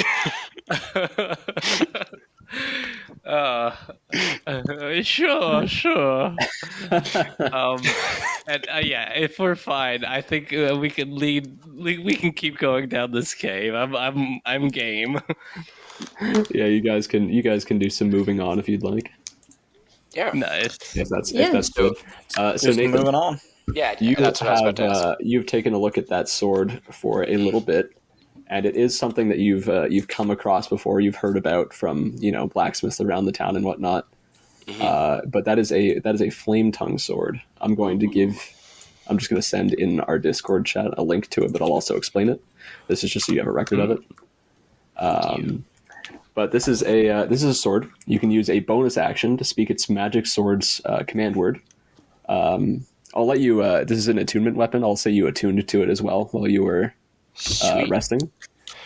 Sure. And yeah, if we're fine, I think we can we can keep going down this cave. I'm game. Yeah, you guys can do some moving on if you'd like. Yeah. Nice. If that's So- good. So Just Nathan, moving on. Yeah, you that's what I was about to ask. you've taken a look at that sword for a little bit, and it is something that you've come across before. You've heard about from blacksmiths around the town and whatnot. But that is a flame tongue sword. I'm just going to send in our Discord chat a link to it, but I'll also explain it. This is just so you have a record of it. But this is a sword. You can use a bonus action to speak its magic sword's command word. I'll let you. This is an attunement weapon. I'll say you attuned to it as well while you were resting,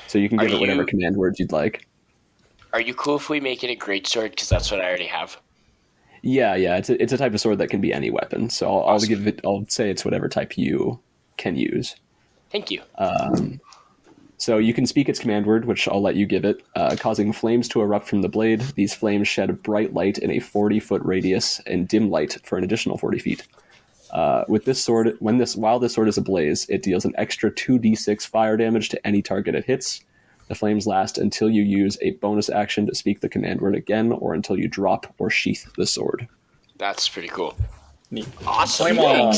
so you can give it whatever command words you'd like. Are you cool if we make it a great sword? Because that's what I already have. Yeah. It's a type of sword that can be any weapon. So Awesome. I'll say it's whatever type you can use. Thank you. So you can speak its command word, which I'll let you give it, causing flames to erupt from the blade. These flames shed bright light in a 40-foot radius and dim light for an additional 40 feet. With this sword, while this sword is ablaze, it deals an extra 2d6 fire damage to any target it hits. The flames last until you use a bonus action to speak the command word again, or until you drop or sheath the sword. That's pretty cool. Neat. Awesome. Flame on.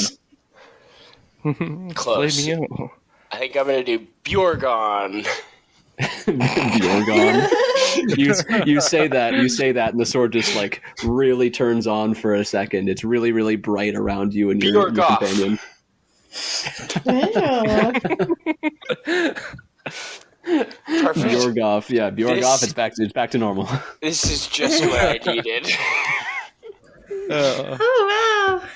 Thanks. Close. Blame you. I think I'm gonna do Bjorgon. Bjorgon. You say that, and the sword just like really turns on for a second. It's really, really bright around you and your companion. Perfect. Bjorgoff, yeah, Bjorgoff. It's back to normal. This is just what I needed. Oh, wow.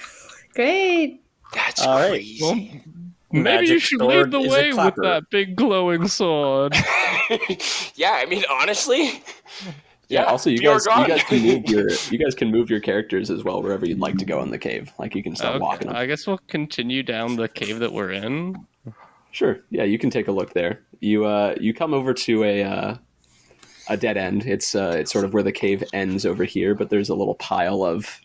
Great. That's All right. crazy. Well, maybe Magic you should lead sword the is a way with clapper. that big glowing sword. Yeah, I mean, honestly. Yeah. Also, you guys Bjorgon. can move your characters as well wherever you'd like to go in the cave. Like you can start walking them. I guess we'll continue down the cave that we're in. Sure. Yeah, you can take a look there. You come over to a dead end. It's sort of where the cave ends over here, but there's a little pile of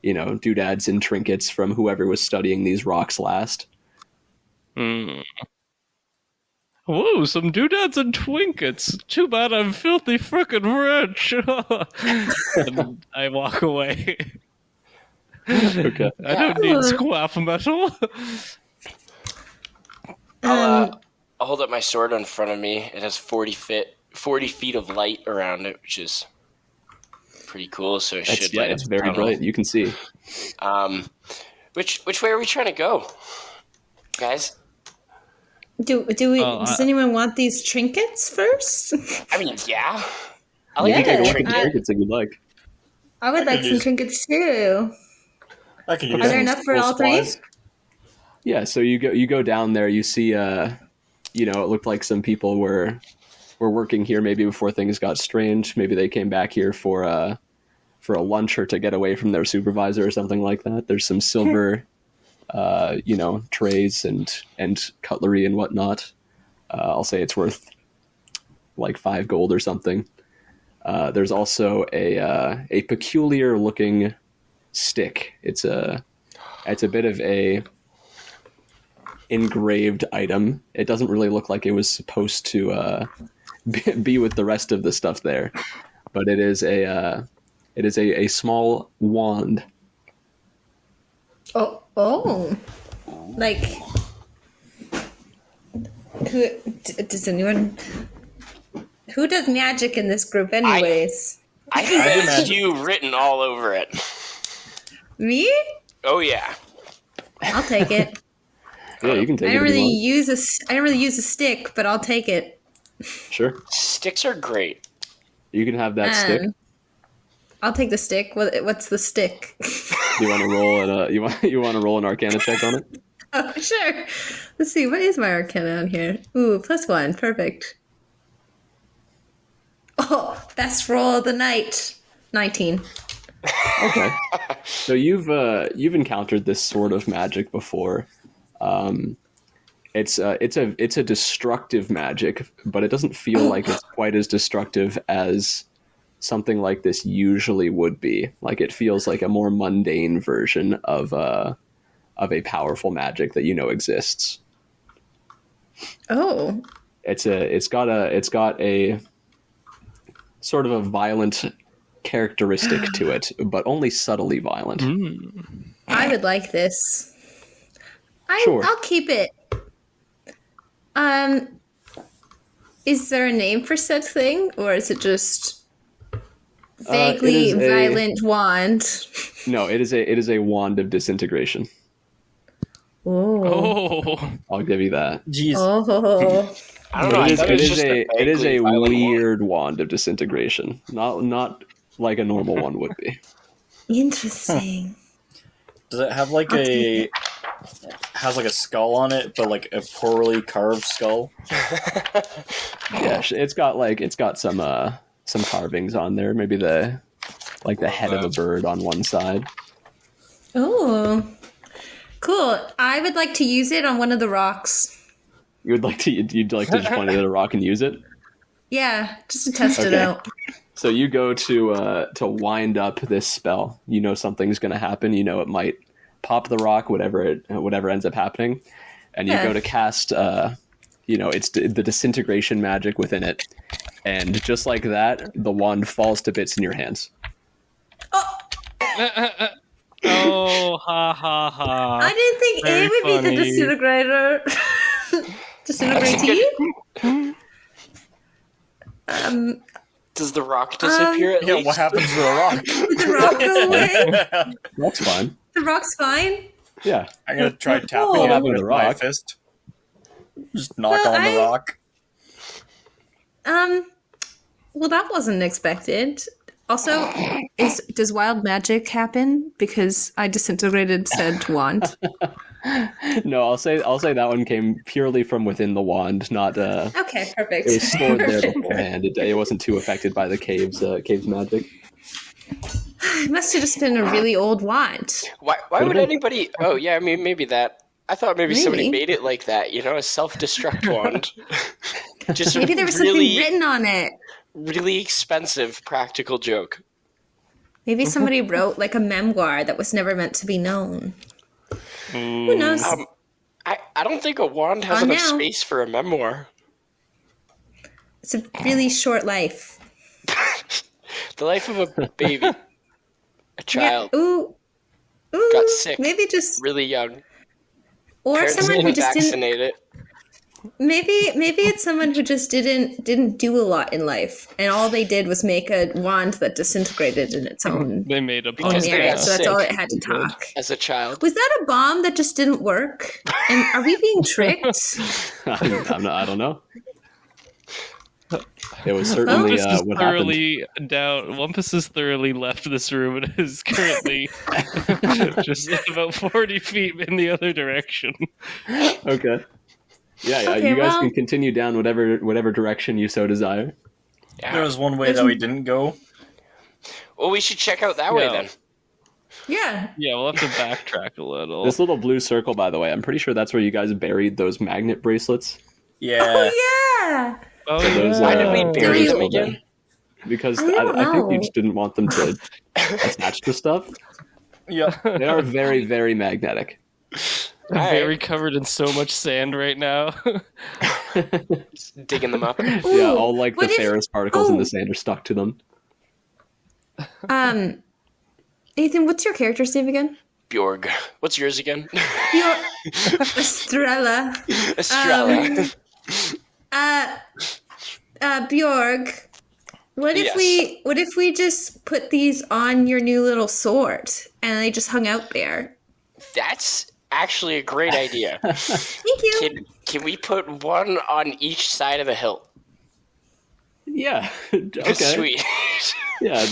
doodads and trinkets from whoever was studying these rocks last. Hmm. Whoa, some doodads and twinkets. Too bad I'm filthy frickin' rich. And I walk away. Okay. I don't need squaff metal. I'll hold up my sword in front of me. It has 40 feet of light around it, which is pretty cool. So it should light it's up very the tunnel. bright. You can see. Which way are we trying to go, guys? Do we? Does anyone want these trinkets first? I mean, yeah. I like Yeah. a good Take trinket. trinkets if you'd like. I would like some trinkets too. I could use Are there some enough for cool all three? supplies. Yeah, so you go down there. You see, it looked like some people were working here maybe before things got strange. Maybe they came back here for a lunch or to get away from their supervisor or something like that. There's some silver, trays and cutlery and whatnot. I'll say it's worth like 5 gold or something. There's also a peculiar looking stick. It's a bit of a engraved item. It doesn't really look like it was supposed to be with the rest of the stuff there, but it is a small wand. Oh, like does anyone? Who does magic in this group, anyways? I think that's you written all over it. Me? Oh yeah. I'll take it. Yeah, you can take I it don't if you really want. I don't really use a stick, but I'll take it. Sure, Sticks are great. you can have that stick. I'll take the stick. What's the stick? You want to roll you want to roll an Arcana check on it? Oh, sure. Let's see. What is my Arcana on here? Ooh, +1. Perfect. Oh, best roll of the night. 19. Okay. So you've encountered this sort of magic before. It's a destructive magic, but it doesn't feel like it's quite as destructive as something like this usually would be. Like it feels like a more mundane version of a powerful magic that you know exists. Oh. It's got a sort of a violent characteristic to it, but only subtly violent. I would like this. Sure. I'll keep it. Is there a name for such thing, or is it just vaguely violent wand? No, it is a wand of disintegration. Oh. I'll give you that. Jeez. Oh. I don't know. It is a weird wand of disintegration. Not like a normal one would be. Interesting. Does it have like a skull on it, but like a poorly carved skull? Yeah, it's got some carvings on there. Maybe the head of a bird on one side. Oh. Cool. I would like to use it on one of the rocks. You'd like to just point it at a rock and use it? Yeah, just to test it out. So you go to wind up this spell. You know something's going to happen. You know it might pop the rock, whatever ends up happening, and you go to cast. It's the disintegration magic within it, and just like that, the wand falls to bits in your hands. Oh, ha ha ha! I didn't think Very A would be the funny. disintegrator. Disintegratee? Does the rock disappear at Yeah, least? what happens to the rock? Did the rock go away? That's fine. The rock's fine? Yeah. I'm gonna try tapping Oh. it up With with the my rock. fist. Just knock Well, on the I- rock. Well, that wasn't expected. Also, does wild magic happen? Because I disintegrated said wand. No, I'll say that one came purely from within the wand, not Okay, perfect. it was stored there Perfect. beforehand. It wasn't too affected by the cave's magic. It must have just been a really old wand. Why would anybody? Oh yeah, I mean maybe that. I thought maybe somebody Maybe. made it like that. You know, a self-destruct wand. Just Maybe there was really, something written on it. really expensive practical joke. Maybe somebody wrote like a memoir that was never meant to be known. Who knows? I don't think a wand has Oh, enough no. space for a memoir. It's a really short life. The life of a baby, a child, Yeah. Ooh. got sick, Maybe just really young. or Parents someone who didn't just didn't. vaccinate it. Maybe it's someone who just didn't do a lot in life, and all they did was make a wand that disintegrated in its own They made a Because bomb. they area. got So that's all sick. it had to talk. As a child. Was that a bomb that just didn't work? And are we being tricked? I don't know. It was certainly Wumpus is what happened. thoroughly down. Wumpus has thoroughly left this room and is currently just about 40 feet in the other direction. Okay. Yeah, Okay, you guys well- can continue down whatever direction you so desire. Yeah. There was one way that we didn't go. Well, we should check out that way Yeah. then. Yeah. Yeah, we'll have to backtrack a little. This little blue circle, by the way, I'm pretty sure that's where you guys buried those magnet bracelets. Yeah. Oh yeah. Oh, Those, Why did we uh, bury you- them again? Because I don't I think you know. just didn't want them to attach to stuff. Yeah. They are very, very magnetic. I'm Alright. very covered in so much sand right now. Digging them up. Yeah, all like the what if- ferrous particles in oh. the sand are stuck to them. Ethan, what's your character's name again? Bjorg. What's yours again? Your Estrella. Estrella. Bjorg. What if we just put these on your new little sword and they just hung out there? That's actually a great idea. Thank you. Can we put one on each side of the hilt? Yeah. Okay. Sweet. Yeah.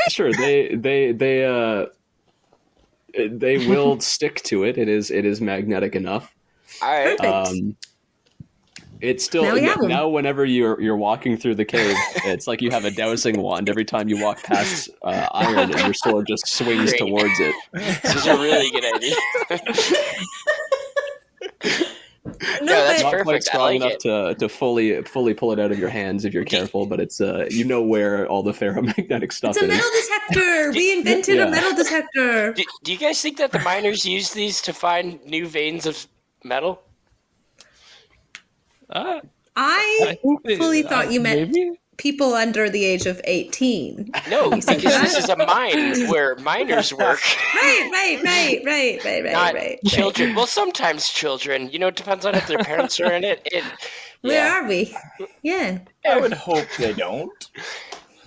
Sure. They will stick to it. It is magnetic enough. All right. Perfect. It's still Now we have 'em. now whenever you're walking through the cave, it's like you have a dowsing wand. Every time you walk past iron, and your sword just swings Great. towards it. This is a really good idea. that's Not quite perfect. I strong like enough it. to fully pull it out of your hands if you're careful, but it's you know where all the ferromagnetic stuff It's a is. metal detector. We invented Yeah. a metal detector. Do you guys think that the miners use these to find new veins of metal? I think they- fully thought you meant maybe? people under the age of 18. No, You said because that? this is a mine where miners work, not Right. children. Well, sometimes children. You know, it depends on if their parents are in it. Where are we? Yeah, I would hope they don't.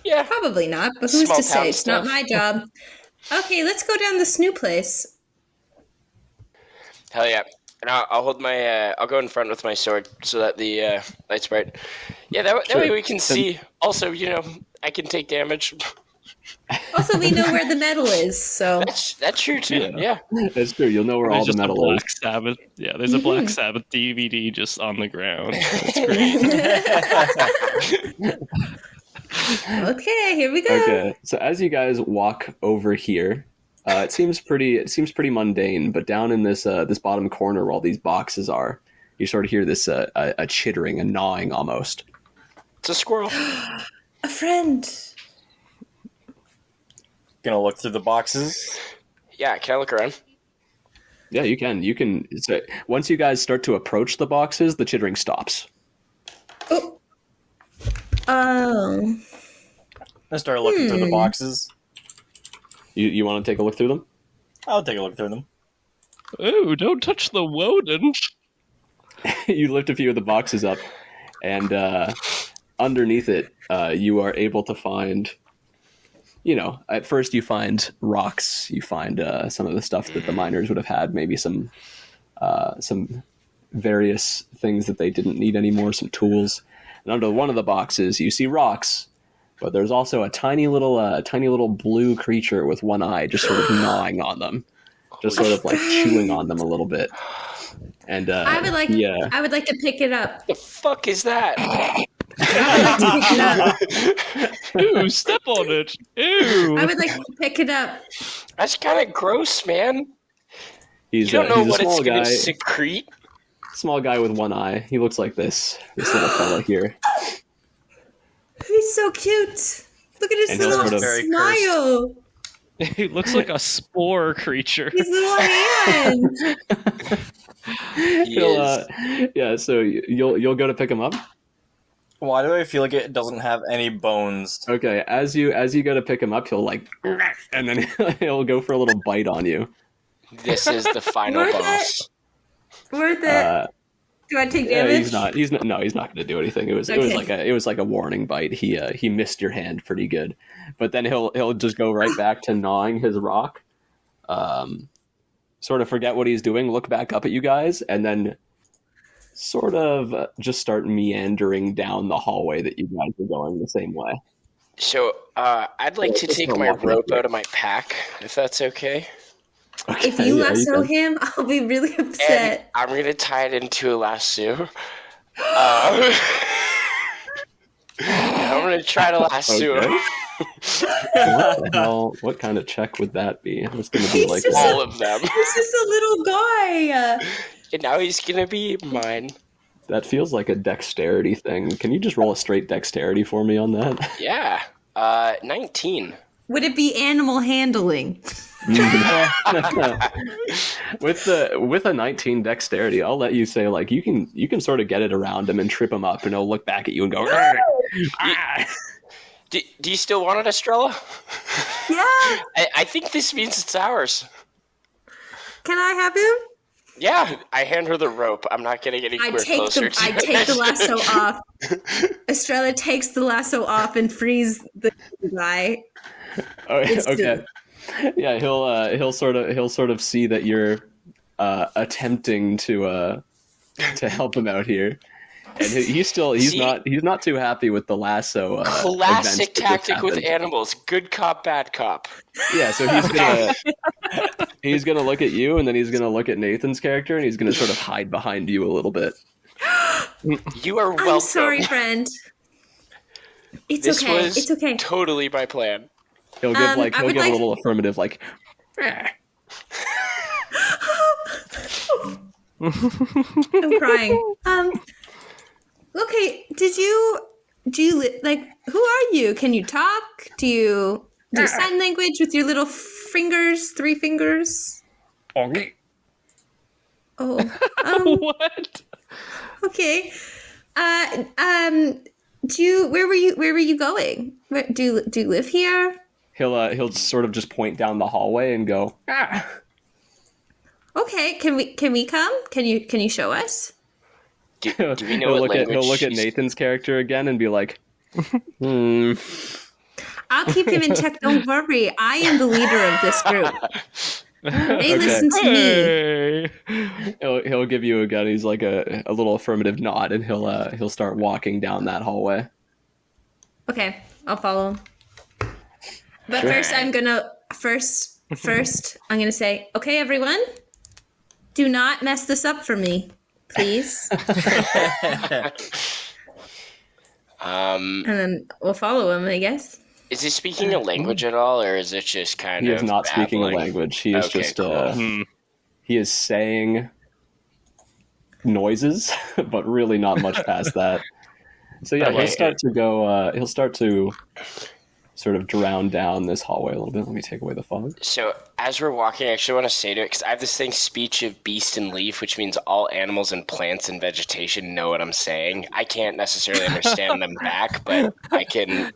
Yeah. probably not, but who's Small to say? town It's not stuff. my job. Okay, let's go down this new place. Hell yeah. And I'll hold my. I'll go in front with my sword so that the light's bright. Yeah, that way we can see. Also, you know, I can take damage. Also, we know where the metal is, so That's true too. Yeah. That's true. You'll know where all There's the just a metal is. Black Sabbath. Yeah, there's a Black Sabbath DVD just on the ground. That's great. okay, here we go. Okay, so as you guys walk over here, it seems pretty mundane. But down in this this bottom corner where all these boxes are, you sort of hear this a chittering, a gnawing almost. It's a squirrel. A friend. Gonna look through the boxes. Yeah. Can I look around? Yeah, you can. You can. So once you guys start to approach the boxes, the chittering stops. Oh. I start looking through the boxes. You want to take a look through them? I'll take a look through them. Oh, don't touch the Woden. You lift a few of the boxes up, and underneath it, you are able to find. You know, at first you find rocks. You find some of the stuff that the miners would have had. Maybe some various things that they didn't need anymore. Some tools. And under one of the boxes, you see rocks. But there's also a tiny little blue creature with one eye, just sort of gnawing on them, just sort of like chewing on them a little bit. And I would like to pick it up. The fuck is that? I would like to pick it up. Ooh, step on it. Ew. I would like to pick it up. That's kind of gross, man. he's You don't know he's what a it's small going guy, to secrete. small guy with one eye. He looks like this little fella here. He's so cute. Look at his And he'll little sort of- Very smile. He looks like a spore creature. His little hand. He is. Yeah. So you'll go to pick him up. Why do I feel like it doesn't have any bones? Okay. As you go to pick him up, he'll like, and then he'll go for a little bite on you. This is the final Worth it. boss. Worth it. Do I take damage? He's not going to do anything. It was like a warning bite. He missed your hand pretty good, but then he'll just go right back to gnawing his rock. Sort of forget what he's doing, look back up at you guys, and then sort of just start meandering down the hallway that you guys are going the same way. So I'd like to take my rope out of my pack, if that's okay. Okay, If you yeah, lasso can. him, I'll be really And upset. I'm going to tie it into a lasso. I'm going to try to lasso Okay. him. What the hell? What kind of check would that be? It's going to be He's like just All of them. He's just a little guy. And now he's going to be mine. that feels like a dexterity thing. Can you just roll a straight dexterity for me on that? Yeah. 19. Would it be animal handling? with a 19 dexterity, I'll let you say like you can sort of get it around him and trip him up, and he'll look back at you and go. "Ah." Do you still want it, Estrella? Yeah. I think this means it's ours. Can I have him? Yeah, I hand her the rope. I'm not getting any I closer take the lasso off. Estrella takes the lasso off and frees the guy. Oh, It's okay. Yeah, he'll sort of see that you're attempting to help him out here, and he's not too happy with the lasso. Classic events that just tactic with happened. animals. Good cop, bad cop. Yeah, so he's gonna look at you, and then he's gonna look at Nathan's character, and he's gonna sort of hide behind you a little bit. You are welcome. I'm sorry, friend. It's This okay. was It's okay. totally my plan. He'll give I he'll would give like- a little affirmative, like. I'm crying. Okay, do you like, who are you? Can you talk? Do you do sign language with your little fingers, 3 fingers? Okay. Oh, What? okay. Where were you going? Do you live here? He'll sort of just point down the hallway and go, Okay, can we come? Can you show us? Do we know he'll what look at language Nathan's character again and be like, I'll keep him in check. Don't worry. I am the leader of this group. They listen to me. Hey. he'll give you again. He's like a little affirmative nod, and he'll start walking down that hallway. Okay, I'll follow him. But Sure. first I'm gonna say, okay, everyone, do not mess this up for me, please. And then we'll follow him, I guess. Is he speaking a language at all, or is it just kind He of is not speaking a babbling? language. He is Okay, just cool. he is saying noises, but really not much past that. So yeah, Okay. he'll start to sort of drown down this hallway a little bit. Let me take away the fog. So, as we're walking, I actually want to say to it, because I have this thing, speech of beast and leaf, which means all animals and plants and vegetation know what I'm saying. I can't necessarily understand them back, but they can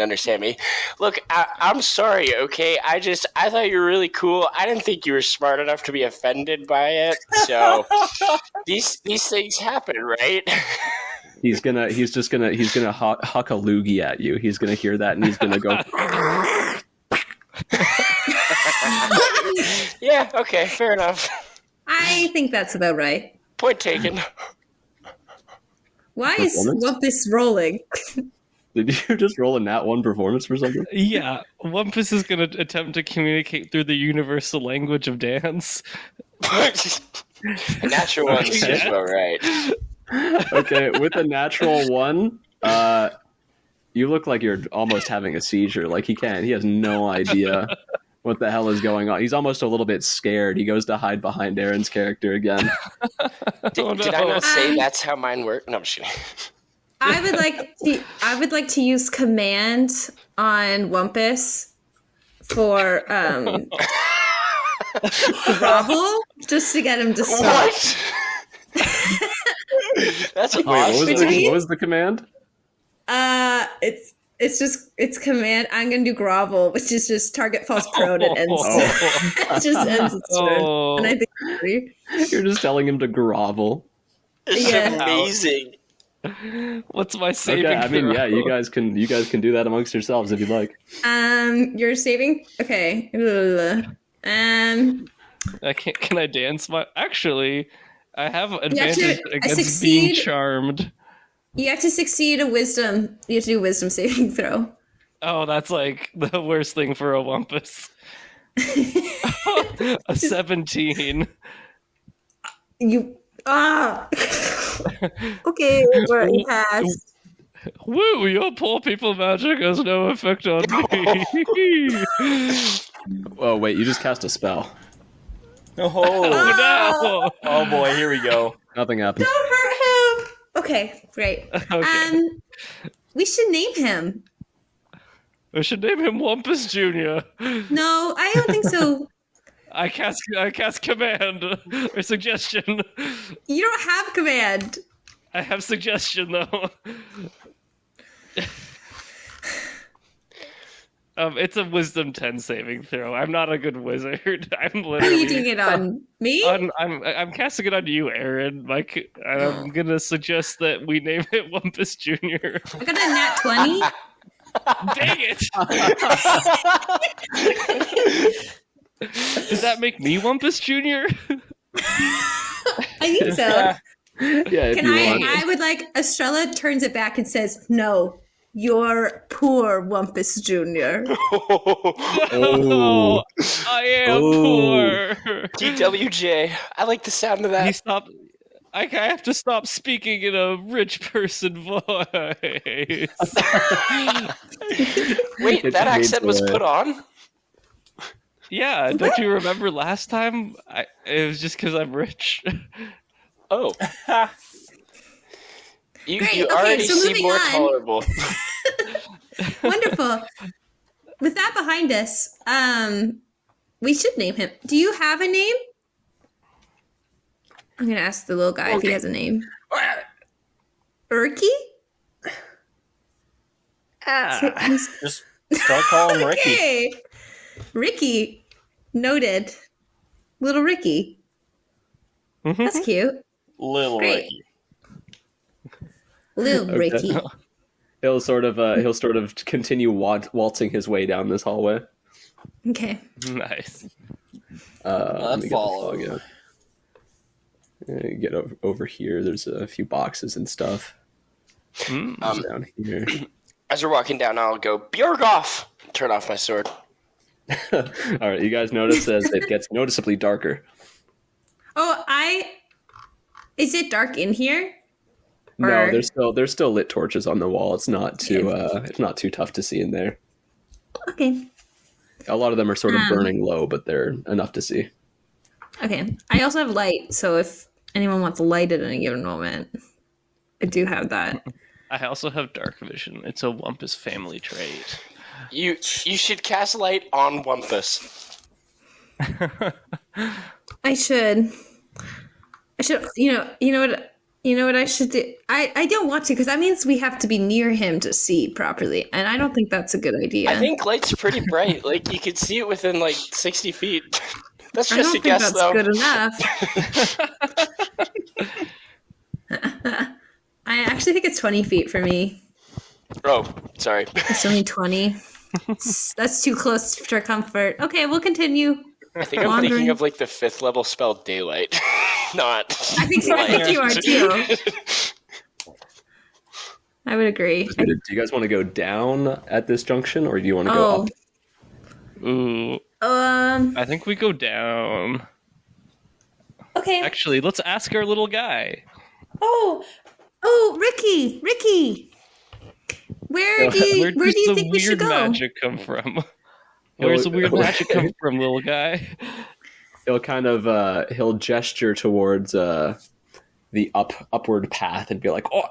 understand me. Look, I'm sorry, okay? I thought you were really cool. I didn't think you were smart enough to be offended by it. So, these things happen, right? He's just gonna huck a loogie at you. He's gonna hear that and he's gonna go. Yeah, okay, fair enough. I think that's about right. Point taken. Why is Performance? this rolling? Did you just roll a nat 1 performance for something? Yeah, Wumpus is going to attempt to communicate through the universal language of dance. A natural one says Yeah. about right. Okay, with a natural 1, you look like you're almost having a seizure. Like he has no idea what the hell is going on. He's almost a little bit scared. He goes to hide behind Aaron's character again. Did I not say that's how mine worked? No, I'm just kidding. I would like to use command on Wumpus for grovel, just to get him to stop. What? That's Wait, awesome. Between- what was the command? It's command. I'm gonna do grovel, which is just target falls prone and ends. It just ends its turn. Oh. And I think it's pretty. You're just telling him to grovel. It's Yeah. amazing. What's my saving Okay, I mean, throw? yeah, you guys can do that amongst yourselves if you'd like. You're saving. Okay. Can I dance my... Actually, I have advantage I against succeed. being charmed. You have to succeed a wisdom. You have to do a wisdom saving throw. Oh, that's like the worst thing for a Wumpus. A 17. You okay, we're past. Woo, your poor people magic has no effect on me. Oh wait, you just cast a spell. Oh, No. oh boy, here we go. Nothing happened. Don't hurt him. Okay, great. Okay. We should name him. We should name him Wumpus Jr. No, I don't think so. I cast command or suggestion. You don't have command. I have suggestion though. It's a wisdom 10 saving throw. I'm not a good wizard. I'm Are you doing literally it on me? I'm casting it on you, Aaron. Like I'm gonna suggest that we name it Wumpus Jr. I got a nat 20. Dang it! Does that make me Wumpus Jr.? I think so. Yeah, if Can you I? want. I would like Estrella turns it back and says, "No, you're poor Wumpus Jr." Oh, I am poor. DWJ. I like the sound of He that. stopped. I have to stop speaking in a rich person voice. Wait, It that needs accent was to- put on? Yeah, don't you remember last time? It was just because I'm rich. Oh. You, Great, you okay, already so seem moving more on. tolerable. Wonderful. With that behind us, we should name him. Do you have a name? I'm gonna ask the little guy if he has a name. Urky? Just start calling him Ricky. Okay. Ricky. Noted. Little Ricky. That's cute. Little Great. Ricky. Little Okay. Ricky. He'll sort of continue waltzing his way down this hallway. Okay. Nice. Let me get the follow. fog out. Get over here. There's a few boxes and stuff down here. As we're walking down, I'll go, Bjorgoff! Turn off my sword. All right, you guys notice as it gets noticeably darker. Oh, is it dark in here? No, Or- there's still lit torches on the wall. It's not too tough to see in there. Okay. A lot of them are sort of burning low, but they're enough to see. Okay. I also have light, so if anyone wants light at any given moment, I do have that. I also have dark vision. It's a Wumpus family trait. You should cast light on Wumpus. I should. You know what I should do? I don't want to, because that means we have to be near him to see properly, and I don't think that's a good idea. I think light's pretty bright. Like, you could see it within, 60 feet. That's I just don't a think guess, that's though. good enough. I actually think it's 20 feet for me. Oh, sorry. It's only 20. That's too close for comfort. Okay, we'll continue. I think I'm thinking of, the 5th level spell Daylight. Not I think so. I think you are too. I would agree. Do you guys want to go down at this junction, or do you want to go up? Ooh. I think we go down. Okay. Actually, let's ask our little guy. Oh, Ricky. Where do you think we should go? Where's the weird magic come from? Where's the weird magic come from, little guy? He'll kind of he'll gesture towards the upward path and be like, oh,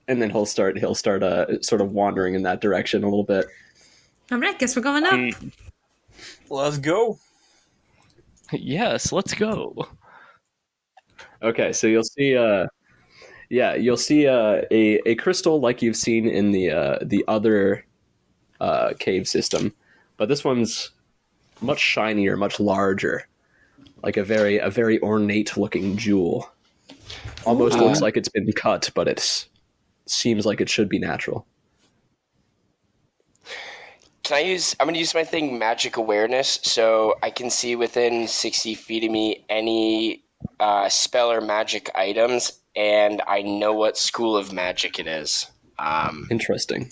and then he'll start sort of wandering in that direction a little bit. All right, guess we're going up. Let's go. Yes, let's go. Okay, so you'll see a crystal like you've seen in the other cave system, but this one's much shinier, much larger, like a very ornate looking jewel. Almost looks like it's been cut, but it seems like it should be natural. I'm going to use my thing, Magic Awareness, so I can see within 60 feet of me any spell or magic items, and I know what school of magic it is. Interesting.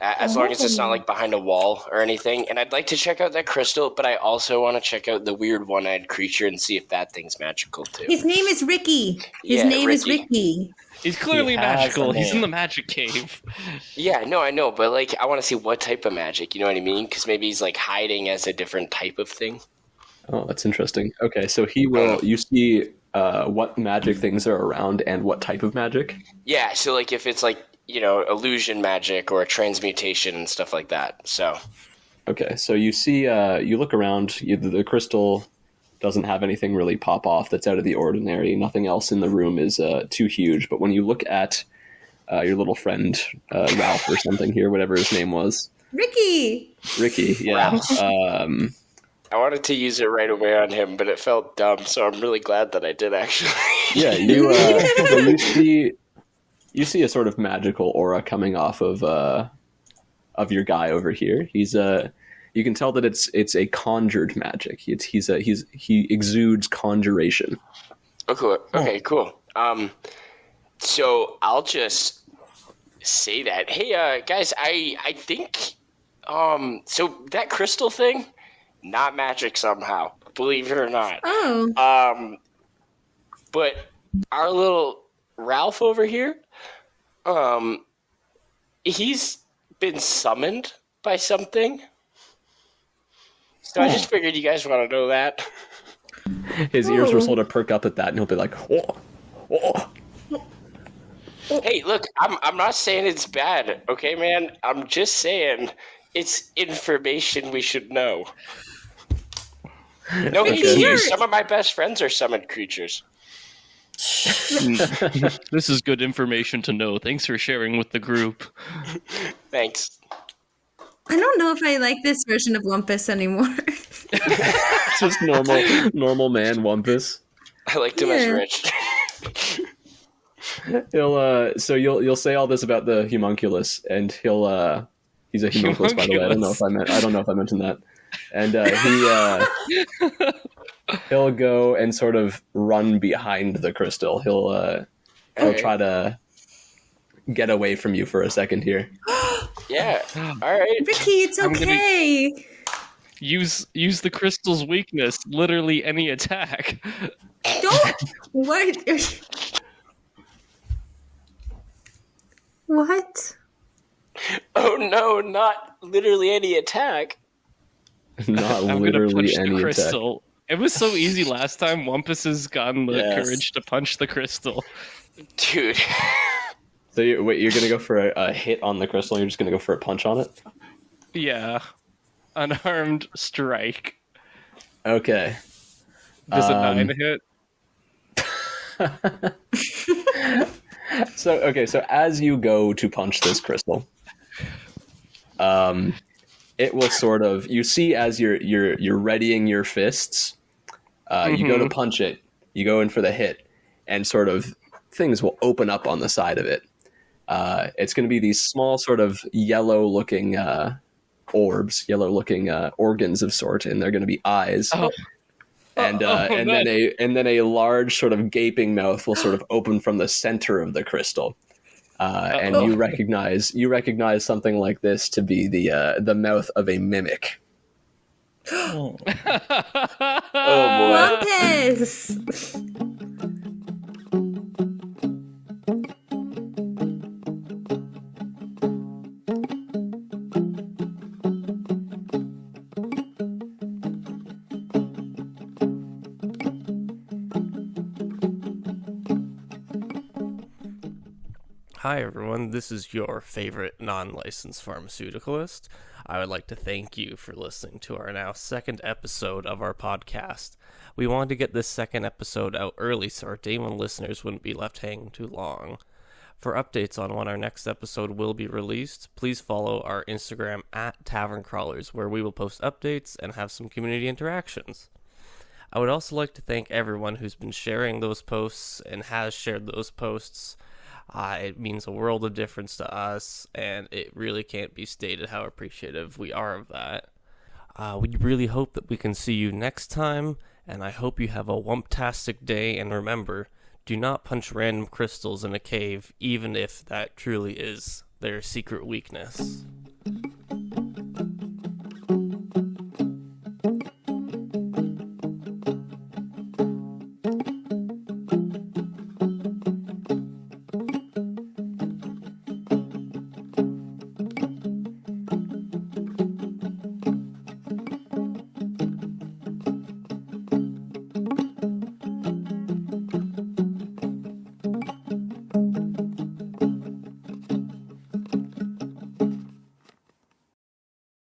As long as it's not behind a wall or anything. And I'd like to check out that crystal, but I also want to check out the weird one-eyed creature and see if that thing's magical too. His name is Ricky. His Yeah, name is Ricky. Ricky. He's clearly He has magical. a He's in name. the magic cave. Yeah, no, I know, but I want to see what type of magic. You know what I mean? Because maybe he's hiding as a different type of thing. Oh, that's interesting. Okay, so he will. You see what magic things are around and what type of magic. Yeah, so if it's illusion magic or a transmutation and stuff like that. So Okay, so you see, you look around. The crystal doesn't have anything really pop off that's out of the ordinary. Nothing else in the room is too huge. But when you look at your little friend Ralph or something here, whatever his name was, Ricky. yeah. I wanted to use it right away on him, but it felt dumb. So I'm really glad that I did actually. Yeah, you see a sort of magical aura coming off of your guy over here. He's you can tell that it's a conjured magic. He exudes conjuration. Okay, cool. So I'll just say that. Hey, guys, I think so that crystal thing, not magic somehow. Believe it or not. Oh. But our little Ralph over here, he's been summoned by something. So I just figured you guys want to know that. His ears will sort of perk up at that, and he'll be like, "Oh, Oh, Hey, look, I'm not saying it's bad, okay, man? I'm just saying it's information we should know. No, Ricky, it's you're- some of my best friends are summoned creatures. This is good information to know. Thanks for sharing with the group. Thanks. I don't know if I like this version of Wumpus anymore. it's just normal man Wumpus. I liked him as Yeah. rich. He'll so you'll say all this about the homunculus, and he'll he's a homunculus, by the way. I don't know if I mentioned that. And he'll go and sort of run behind the crystal. He'll try to get away from you for a second here. Yeah. All right. Ricky, it's I'm gonna- okay. Use the crystal's weakness. Literally any attack. Don't. What? What? Oh no, not literally any attack. Not I'm gonna literally punch the any attack. crystal. It was so easy last time. Wumpus has gotten the Yes. courage to punch the crystal. Dude. So you're gonna go for a hit on the crystal, and you're just gonna go for a punch on it? Yeah. Unarmed strike. Okay. Does a 9 hit? So as you go to punch this crystal, it will sort of, you see as you're readying your fists, you go to punch it, you go in for the hit, and sort of things will open up on the side of it. It's going to be these small sort of yellow-looking orbs, yellow-looking organs of sort, and they're going to be eyes. Oh. And then a large sort of gaping mouth will sort of open from the center of the crystal, and you recognize something like this to be the mouth of a mimic. Oh boy. Wumpus! Hi everyone, this is your favorite non-licensed pharmaceuticalist. I would like to thank you for listening to our now second episode of our podcast. We wanted to get this second episode out early so our day one listeners wouldn't be left hanging too long. For updates on when our next episode will be released, please follow our Instagram at Tavern Crawlers, where we will post updates and have some community interactions. I would also like to thank everyone who's been sharing those posts and has shared those posts. It means a world of difference to us, and it really can't be stated how appreciative we are of that. We really hope that we can see you next time, and I hope you have a wumptastic day, and remember, do not punch random crystals in a cave, even if that truly is their secret weakness.